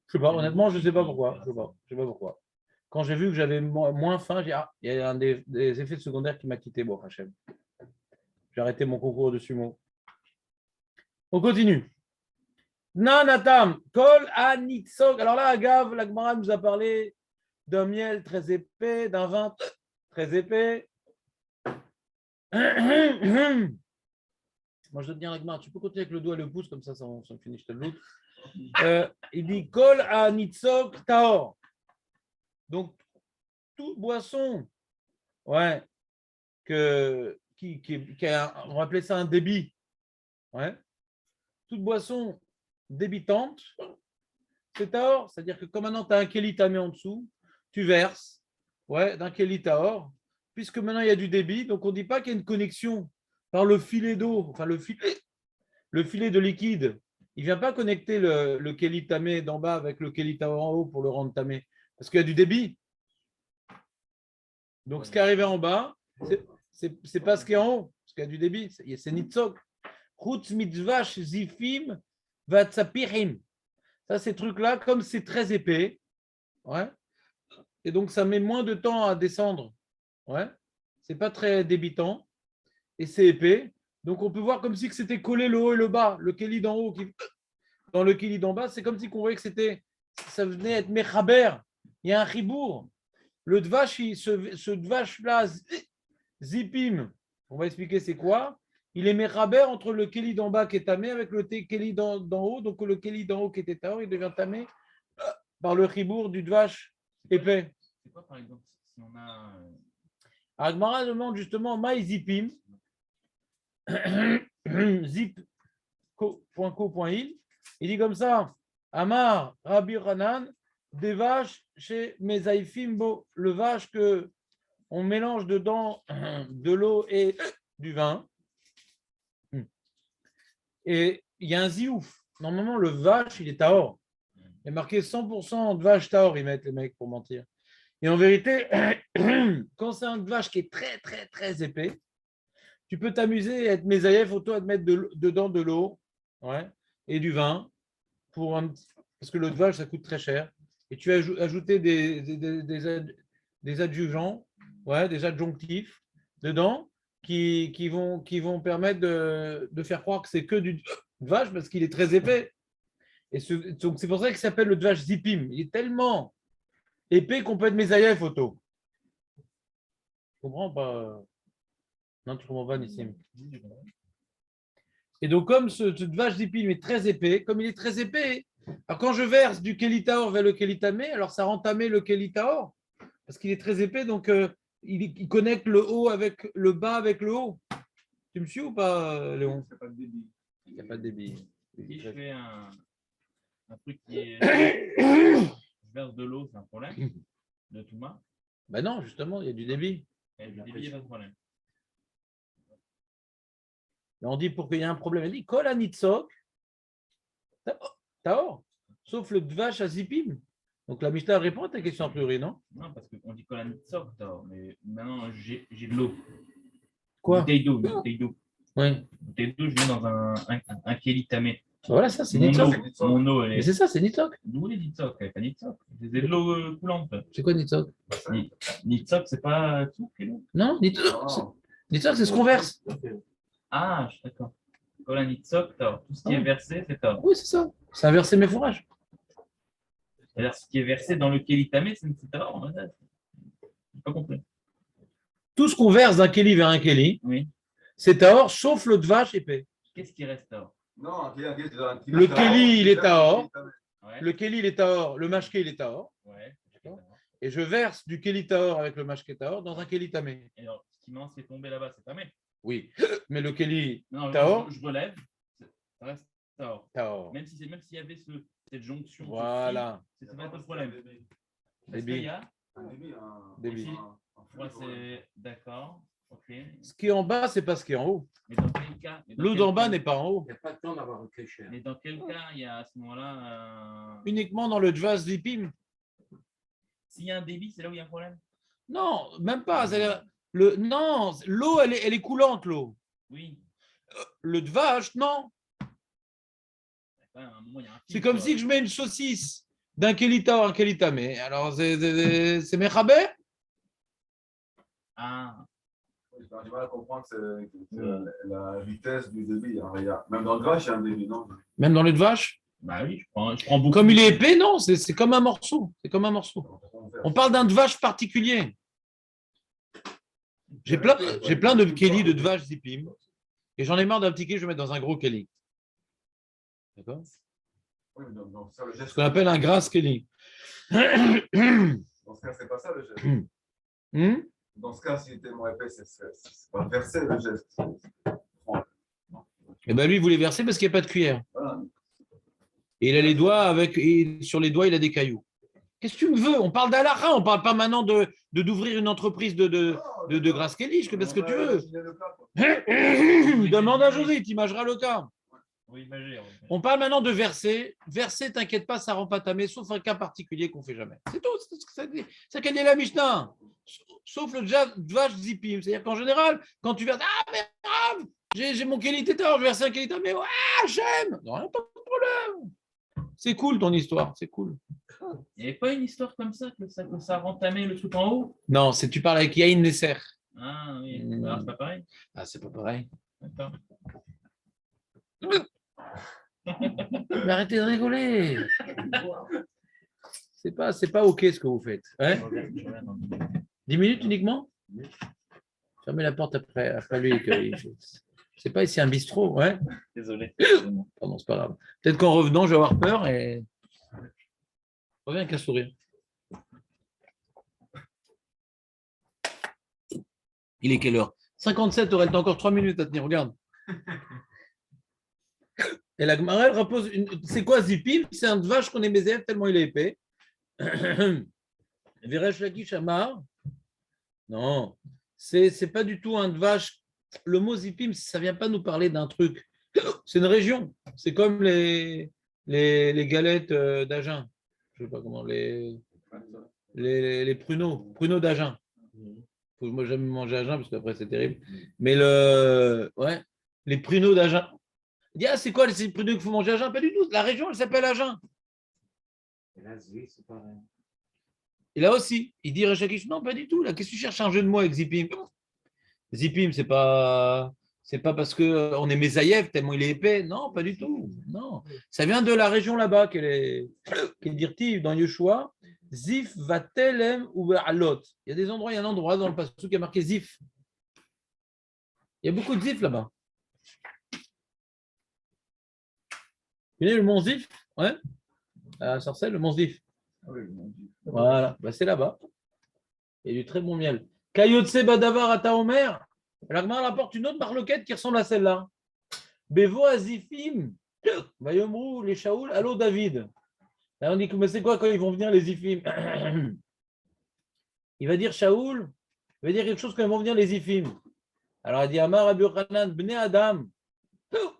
Je sais pas, honnêtement, je sais pas pourquoi. Je sais pas pourquoi. Quand j'ai vu que j'avais moins faim, j'ai dit, ah, il y a un des effets secondaires qui m'a quitté, bon, Hachem. J'ai arrêté mon concours de sumo. On continue. Nanatam, kol anitzog. Alors là, Agav, la Gemara nous a parlé d'un miel très épais, d'un vin très épais. Moi, je dois te dire, la Gemara, tu peux continuer avec le doigt et le pouce, comme ça finit, je te le doute. Il dit kol anitzog taor. Donc, toute boisson, ouais, qui a, on va appeler ça un débit, ouais, toute boisson débitante, c'est taor, c'est-à-dire que comme maintenant tu as un kéli tamé en dessous, tu verses, ouais, d'un kéli taor, puisque maintenant il y a du débit, donc on ne dit pas qu'il y a une connexion par le filet d'eau, enfin le filet de liquide, il ne vient pas connecter le kéli tamé d'en bas avec le kéli taor en haut pour le rendre tamé, parce qu'il y a du débit. Donc ce qui est arrivé en bas, c'est pas ce qui est en haut, parce qu'il y a du débit, c'est nitzok. Chutz mitzvash zifim vatsapirim. Ça, ces trucs-là, comme c'est très épais, ouais, et donc ça met moins de temps à descendre, ouais, c'est pas très débitant, et c'est épais, donc on peut voir comme si c'était collé le haut et le bas, le kéli d'en haut, dans le kéli d'en bas, c'est comme si on voyait que ça venait être mechaber, il y a un chibour. Le dvash, ce dvash-là, zipim, on va expliquer c'est quoi. Il est mechaber entre le kéli d'en bas qui est tamé avec le kéli d'en haut. Donc le kéli d'en haut qui était taor, il devient tamé par le chibour du dvash épais. C'est quoi par exemple si on a. Agmara demande justement maï zipim, zip.co.il. Il dit comme ça Amar Rabbi Hanan, des vaches chez Mezaïfimbo, le vache que on mélange dedans de l'eau et du vin. Et il y a un ziouf. Normalement, le vache, il est taor. Il est marqué 100% de vache taor, ils mettent les mecs pour mentir. Et en vérité, quand c'est un vache qui est très, très, très épais, tu peux t'amuser à être mésaïef auto à te mettre dedans de l'eau, ouais, et du vin, parce que le vache, ça coûte très cher. Et tu vas ajouter des adjuvants, ouais, des adjonctifs dedans qui vont permettre de faire croire que c'est que du vache parce qu'il est très épais. Et donc c'est pour ça qu'il s'appelle le vache zipim. Il est tellement épais qu'on peut être mésaïef photo. Tu comprends pas? Non, tu comprends pas, Nissim. Et donc, comme ce vache zipim est très épais, comme il est très épais, alors quand je verse du kelitaor vers le kelitamé, alors ça rend tamé le kelitaor parce qu'il est très épais, donc il connecte le haut avec le bas avec le haut. Tu me suis ou pas, Léon? Il n'y a pas de débit. Si je fais un truc qui est. Je verse de l'eau, c'est un problème de Touma. Ben non, justement, il y a du débit. Et du débit, il n'y a pas de problème. Mais on dit pour qu'il y ait un problème, il dit Kol anitzok taor, sauf le dvash azipim. Donc la Mishnah répond à ta question a priori, non? Non, parce qu'on dit Kolan Tzok, mais maintenant j'ai de l'eau. Quoi? Une bouteille d'eau. Une bouteille d'eau. Oui. Une bouteille d'eau, je mets dans un kéli tamé. Voilà, ça, c'est Mon nitzok. eau, mon eau, elle Mais est. c'est ça, c'est nitzok. D'où les Nitzok? Elle n'est pas Nitzok. C'est de l'eau coulante. C'est quoi nitzok? Nitzok, c'est pas tout, l'eau? Non, nitzok. Nitzok, c'est ce qu'on verse. Ah, je suis d'accord. Kola Nitzok, Taor. Tout ce qui est versé, c'est Taor. Oui, c'est ça. C'est un verset méfourage. C'est-à-dire ce qui est versé dans le Kélitamé, c'est Taor. Je n'ai pas compris. Tout ce qu'on verse d'un Kéli vers un Kéli, Oui. c'est Taor, sauf le Dvash épais. Qu'est-ce qui reste Taor? Non, Le Kéli, il est Taor. Ouais. Le Kéli, il est Taor. Le Mashké, il est Taor. Ouais. Et je verse du Kéli Taor avec le Mashké Taor dans un Kéli Tamé. Et alors, ce qui m'en fait tomber là-bas, c'est Tamé. Oui. Mais le Kéli Non, Taor, je relève, ça reste Taor. Taor. Même s'il y avait cette jonction. Voilà. C'est pas le problème. Parce Débit. qu'il y a. Débit. Ici, moi, c'est d'accord. Ok. Ce qui est en bas, c'est pas ce qui est en haut. Mais dans quel cas? L'eau d'en bas n'est pas en haut. Il n'y a pas de temps d'avoir un kécher. Mais dans quel cas il y a à ce moment-là Uniquement dans le Dvash Zipim. s'il y a un débit, c'est là où il y a un problème? Non, même pas. Non, l'eau, elle est coulante, l'eau. Oui. Le Dvash, non. À un moment, il y a un C'est fil, comme quoi. si je mets une saucisse d'un Kéli Taor à un Kéli Tamé. Alors, c'est Mechabé? Ah, J'ai du mal à comprendre la vitesse du débit. Même dans le Dvash, il y a un débit, non? Même dans le Dvash? bah oui, je prends beaucoup. Comme il est épais, non, c'est comme un morceau. C'est comme un morceau. On parle d'un Dvash particulier. J'ai plein de Kéli de Dvash Zipim. Et j'en ai marre d'un petit Kéli, je vais mettre dans un gros Kéli. D'accord? Oui, mais donc, ça, le geste. Ce qu'on appelle un gras Kéli. Dans ce cas, c'est pas ça le geste. Hmm? Dans ce cas, s'il était moins épais, c'est pas verser le geste. Et bien lui, il voulait verser parce qu'il n'y a pas de cuillère. Voilà. Et il a les doigts et sur les doigts, il a des cailloux. Qu'est-ce que tu me veux? On parle d'Alaha, on ne parle pas maintenant d'ouvrir une entreprise de grasse Kéli, parce que tu veux. Demande à José, il t'imagera le cas. Oui, imagine. On parle maintenant de verser. Verser, t'inquiète pas, ça rend pas tamé, sauf un cas particulier qu'on ne fait jamais. C'est tout, c'est ce que ça dit. C'est qu'a dit la Mishnah. Sauf le Dvash Zipim. C'est-à-dire qu'en général, quand tu verses, ah, mais grave, j'ai mon Kéli Tétar, je verse un Kéli Tétar, mais j'aime. Non, pas de problème. C'est cool ton histoire, c'est cool. Il n'y avait pas une histoire comme ça, que ça rend tamé le truc en haut? Non, tu parles avec Yahin Nesser. Ah oui, alors c'est pas pareil. Ah, c'est pas pareil. D'accord. Mais arrêtez de rigoler. C'est pas OK ce que vous faites. Hein? 10 minutes uniquement? Fermez la porte après lui. C'est pas ici un bistrot. Ouais? Désolé. Pardon, c'est pas grave. Peut-être qu'en revenant, je vais avoir peur et je reviens avec un sourire. Il est quelle heure? 57, aurait encore 3 minutes à tenir. Regarde. Et la Gemara, elle repose c'est quoi Zipim? C'est un vache qu'on est Mézève tellement il est épais. Veresh Lakish Amar. Non, c'est pas du tout un vache. Le mot Zipim, ça vient pas nous parler d'un truc. C'est une région. C'est comme les galettes d'Agen. Je sais pas comment, les pruneaux d'Agen. Moi, j'aime manger Agen parce qu'après, c'est terrible. Mais les pruneaux d'Agen. Il dit, c'est quoi les pruneaux qu'il faut manger à Agen? Pas du tout. La région, elle s'appelle Agen. Et là, oui, c'est pareil. Et là aussi, il dit Rechakish, non, pas du tout. Là, qu'est-ce que tu cherches un jeu de mots avec Zipim? Zipim, c'est pas parce qu'on est Mézaïev tellement il est épais. Non, pas du tout. Non. Ça vient de la région là-bas, qui est dirtive dans Yeshua. Zif vatelem ou alot. Il y a des endroits, il y a un endroit dans le passage qui a marqué Zif. Il y a beaucoup de Zif là-bas. Vous connaissez le mont Zif? Ouais. À Sarcelles, le mont Zif. Voilà, c'est là-bas. Il y a du très bon miel. Kayotse Badavar Ata Omer. La Gemara rapporte une autre marloquette qui ressemble à celle-là. Bevo Azifim. Vayomrou les Shaoul. Allô David. Là on dit mais c'est quoi quand ils vont venir les Zifim? Il va dire Shaoul. Il va dire quelque chose quand ils vont venir les Zifim. Alors il dit Amar Rabbi Yochanan Bnei Adam.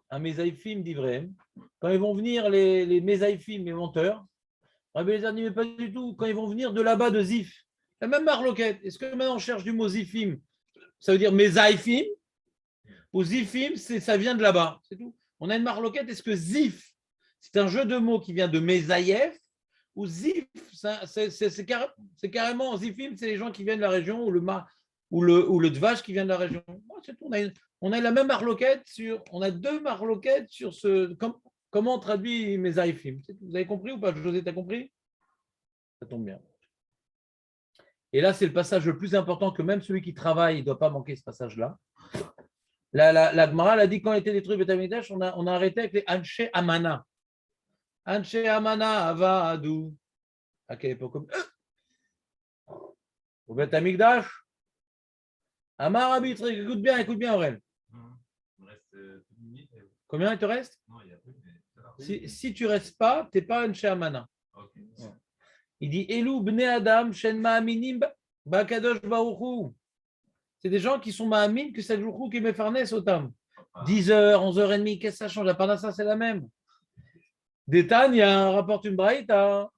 Un Mezaïfim d'Ivrem. Quand ils vont venir les Mezaïfim, les menteurs. Rabbi Eliezer dit mais pas du tout. Quand ils vont venir de là-bas de Zif. La même marloquette. Est-ce que maintenant on cherche du mot Zifim? Ça veut dire Mezaïfim. Ou Zifim, ça vient de là-bas. C'est tout. On a une marloquette. Est-ce que Zif, c'est un jeu de mots qui vient de Mezaïef? Ou Zif, c'est carrément Zifim, c'est les gens qui viennent de la région où ou le dvash qui vient de la région. Bon, c'est tout. On a la même marloquette on a deux marloquettes sur comment on traduit mes aïfim. Vous avez compris ou pas? José, t'as compris? Ça tombe bien. Et là, c'est le passage le plus important que même celui qui travaille, il ne doit pas manquer ce passage-là. La Gemara a dit quand était détruit Beth Amikdash, on a arrêté avec les Anshe Amana. Anshe Amana Avadou. À quelle époque? Au Beth Amikdash. Amar arbitre, écoute bien, Aurel. Il me reste une minute. Combien il te reste? Non, il y a plus, mais Si tu ne restes pas, tu n'es pas Anshe Amana. ok. Il dit Elou bne Adam, Shen Ma'aminim, Bakadosh Baruchu. C'est des gens qui sont Ma'amin que c'est le jour qui me farnès autam. 10h, 11h30, qu'est-ce que ça change? La parnassa, c'est la même. Détania rapporte une braïta.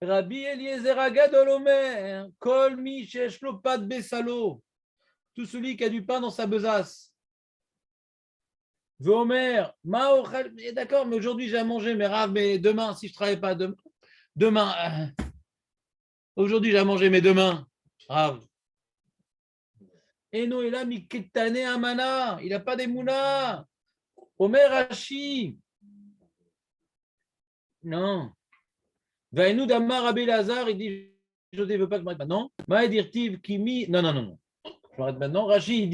Rabbi Eliezer Agadol Omer, Kol mi sheshlo pat besalo. Tout celui qui a du pain dans sa besace. Omer, Maochal, d'accord, mais aujourd'hui j'ai à manger, mais Rav, mais demain, si je ne travaille pas, demain, aujourd'hui j'ai à manger, mais demain, Rav. Eno est là, Miketane Amana, il n'a pas d'émouna. Omer Hachi. Non. Vainu Damar Rabbi Lazar, il dit, je ne veux pas que je m'arrête maintenant. Maïdirtiv Kimi. Non. Je m'arrête maintenant. Rachi, il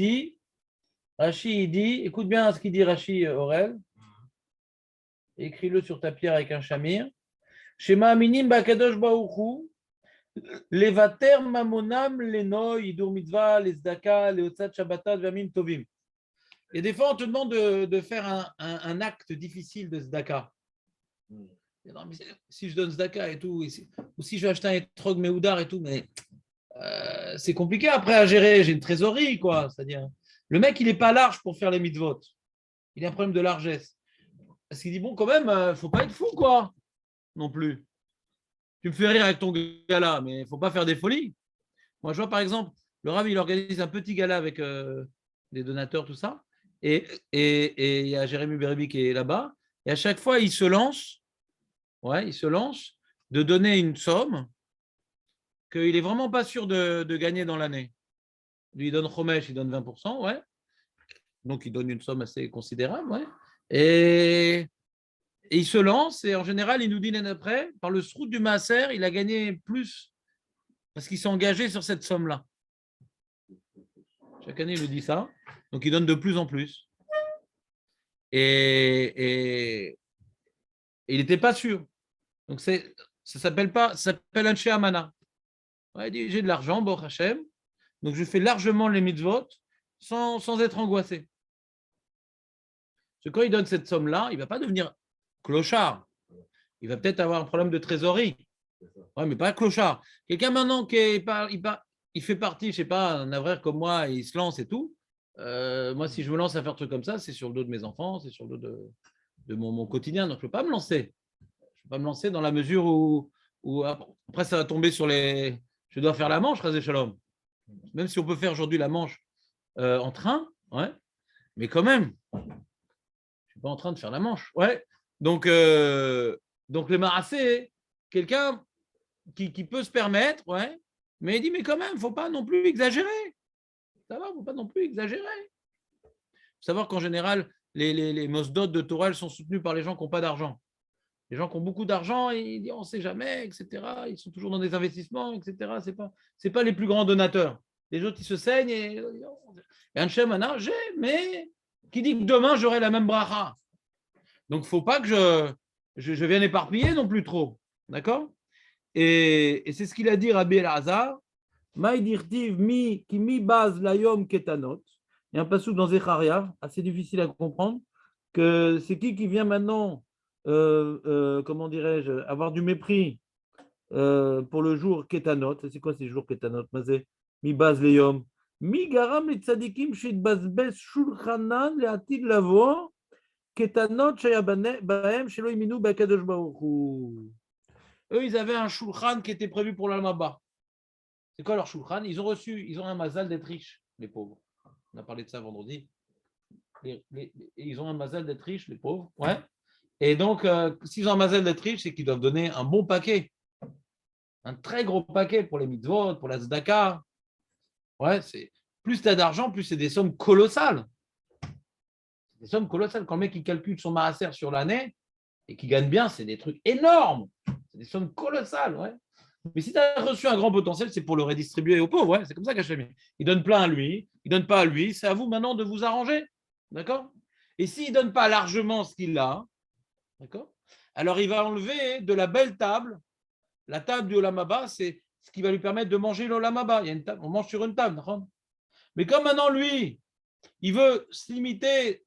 dit, écoute bien ce qu'il dit Rachi Aurel. Écris-le sur ta pierre avec un chamir. Shema Aminim Bakadosh Baruchu. Levater Mamonam Leno, Idur Mitzvah, les Zdaka, les Otsat Shabbatat, Vamim Tovim. Et des fois, on te demande de faire un acte difficile de Zdaka. Non, mais si je donne Zdaka et tout, ou si je vais acheter un etrog Mehoudar et tout, mais c'est compliqué après à gérer. J'ai une trésorerie, quoi. C'est-à-dire, le mec, il n'est pas large pour faire les mitzvot. Il a un problème de largesse. Parce qu'il dit, bon, quand même, il ne faut pas être fou, quoi, non plus. Tu me fais rire avec ton gala, mais il ne faut pas faire des folies. Moi, je vois, par exemple, le Rav, il organise un petit gala avec des donateurs, tout ça. Et il y a Jérémy Bérébi qui est là-bas. Et à chaque fois, il se lance de donner une somme qu'il n'est vraiment pas sûr de gagner dans l'année. Lui, il donne Chomesh, il donne 20%, ouais. Donc, il donne une somme assez considérable, ouais. Et il se lance, et en général, il nous dit l'année après, par le srout du Maaser, il a gagné plus parce qu'il s'est engagé sur cette somme-là. Chaque année, il nous dit ça. Donc, il donne de plus en plus. Et il n'était pas sûr. Donc, ça s'appelle un Sheamana. Ouais, il dit, j'ai de l'argent, Baruch Hashem. Donc, je fais largement les mitzvot sans être angoissé. Parce que quand il donne cette somme-là, il ne va pas devenir clochard. Il va peut-être avoir un problème de trésorerie. Ouais, mais pas clochard. Quelqu'un maintenant il fait partie, je ne sais pas, un avraire comme moi, et il se lance et tout. Moi, si je me lance à faire un truc comme ça, c'est sur le dos de mes enfants, c'est sur le dos de mon quotidien. Donc, je ne peux pas me lancer. Je ne peux pas me lancer dans la mesure où après, ça va tomber sur les. Je dois faire la Manche, Razé Shalom. Même si on peut faire aujourd'hui la Manche en train, ouais, mais quand même, je ne suis pas en train de faire la Manche. Ouais. Donc le Marassé, quelqu'un qui peut se permettre, ouais, mais il dit, mais quand même, il ne faut pas non plus exagérer. Ça va, il ne faut pas non plus exagérer. Il faut savoir qu'en général, les mosdot de Torah sont soutenus par les gens qui n'ont pas d'argent. Les gens qui ont beaucoup d'argent, ils disent on ne sait jamais, etc. Ils sont toujours dans des investissements, etc. Ce n'est pas les plus grands donateurs. Les autres, ils se saignent et un Shemana, mais qui dit que demain, j'aurai la même bracha. Donc, il ne faut pas que je vienne éparpiller non plus trop. D'accord? Et c'est ce qu'il a dit Rabbi Elazar. Maïdirtiv mi ki mi baz layom ketanot. Il y a un passage dans Zecharia, assez difficile à comprendre, que c'est qui vient maintenant, comment dirais-je, avoir du mépris pour le jour ketanot. C'est quoi ces jours ketanot? Mi baz layom. Mi garam le tzadikim shitbazbez shulchanan le'atid lavo ketanot shaya bahem shelo iminu b'akadosh baruch hu. Eux, ils avaient un shulchan qui était prévu pour l'Almaba. C'est quoi leur shulchan? Ils ont un mazal d'être riches, les pauvres. On a parlé de ça vendredi. Ils ont un mazal d'être riches, les pauvres. Ouais. Et donc, s'ils ont un mazal d'être riches, c'est qu'ils doivent donner un bon paquet. Un très gros paquet pour les mitzvot, pour la tzedaka. Ouais, plus tu as d'argent, plus c'est des sommes colossales. Des sommes colossales. Quand le mec il calcule son maaser sur l'année et qu'il gagne bien, c'est des trucs énormes. C'est des sommes colossales. Ouais. Mais si tu as reçu un grand potentiel, c'est pour le redistribuer aux pauvres. Ouais. C'est comme ça qu'Hachem, il donne plein à lui, il ne donne pas à lui. C'est à vous maintenant de vous arranger. D'accord? Et s'il ne donne pas largement ce qu'il a, d'accord? Alors il va enlever de la belle table. La table du Olam Haba, c'est ce qui va lui permettre de manger l'Olam Haba. Il y a une table, on mange sur une table. D'accord? Mais comme maintenant, lui, il veut se limiter,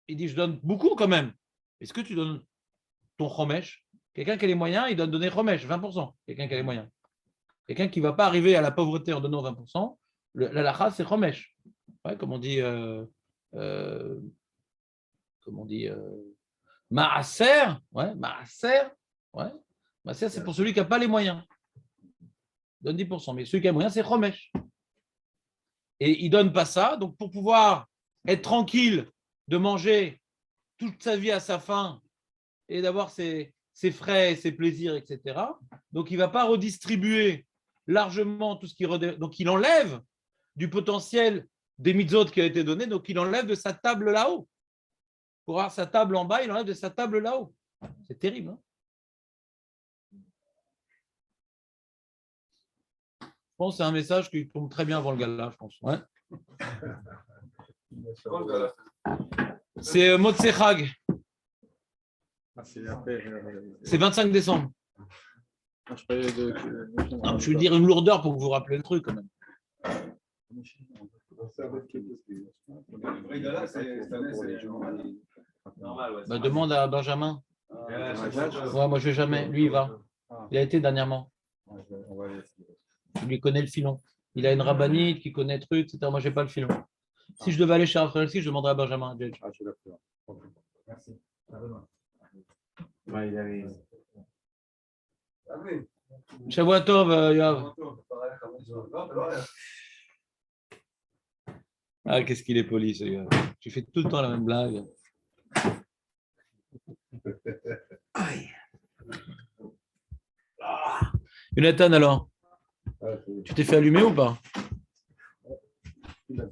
il dit, je donne beaucoup quand même. Est-ce que tu donnes ton chomesh? Quelqu'un qui a les moyens, il doit donner chomesh, 20%. Quelqu'un qui a les moyens. Quelqu'un qui ne va pas arriver à la pauvreté en donnant 20%, la lacha, c'est chomesh. Ouais, comme on dit, maaser. Ouais, maaser. Ouais. Maaser, c'est pour celui qui n'a pas les moyens. Il donne 10%. Mais celui qui a les moyens, c'est chomesh. Et il ne donne pas ça. Donc, pour pouvoir être tranquille de manger toute sa vie à sa faim et d'avoir ses frais, ses plaisirs, etc. Donc, il ne va pas redistribuer largement tout ce qui... Donc, il enlève du potentiel des mitzvot qui a été donné. Donc, il enlève de sa table là-haut. Pour avoir sa table en bas, il enlève de sa table là-haut. C'est terrible. Hein? Je pense que c'est un message qui tombe très bien avant le gala, je pense. Ouais. C'est Motzei Chag. C'est 25 décembre. Je veux dire une lourdeur pour que vous vous rappelez le truc quand même. Bah, demande à Benjamin. Ouais, moi je vais jamais. Lui il va. Il a été dernièrement. Il lui connaît le filon. Il a une rabbinite qui connaît le truc, etc. Moi je n'ai pas le filon. Si je devais aller chez Raphaël, je demanderais à Benjamin. Merci. Ouais, il avait... Shavua Tov, Yoav. Ah, qu'est-ce qu'il est poli, ce gars. Tu fais tout le temps la même blague. Jonathan, alors, tu t'es fait allumer ou pas?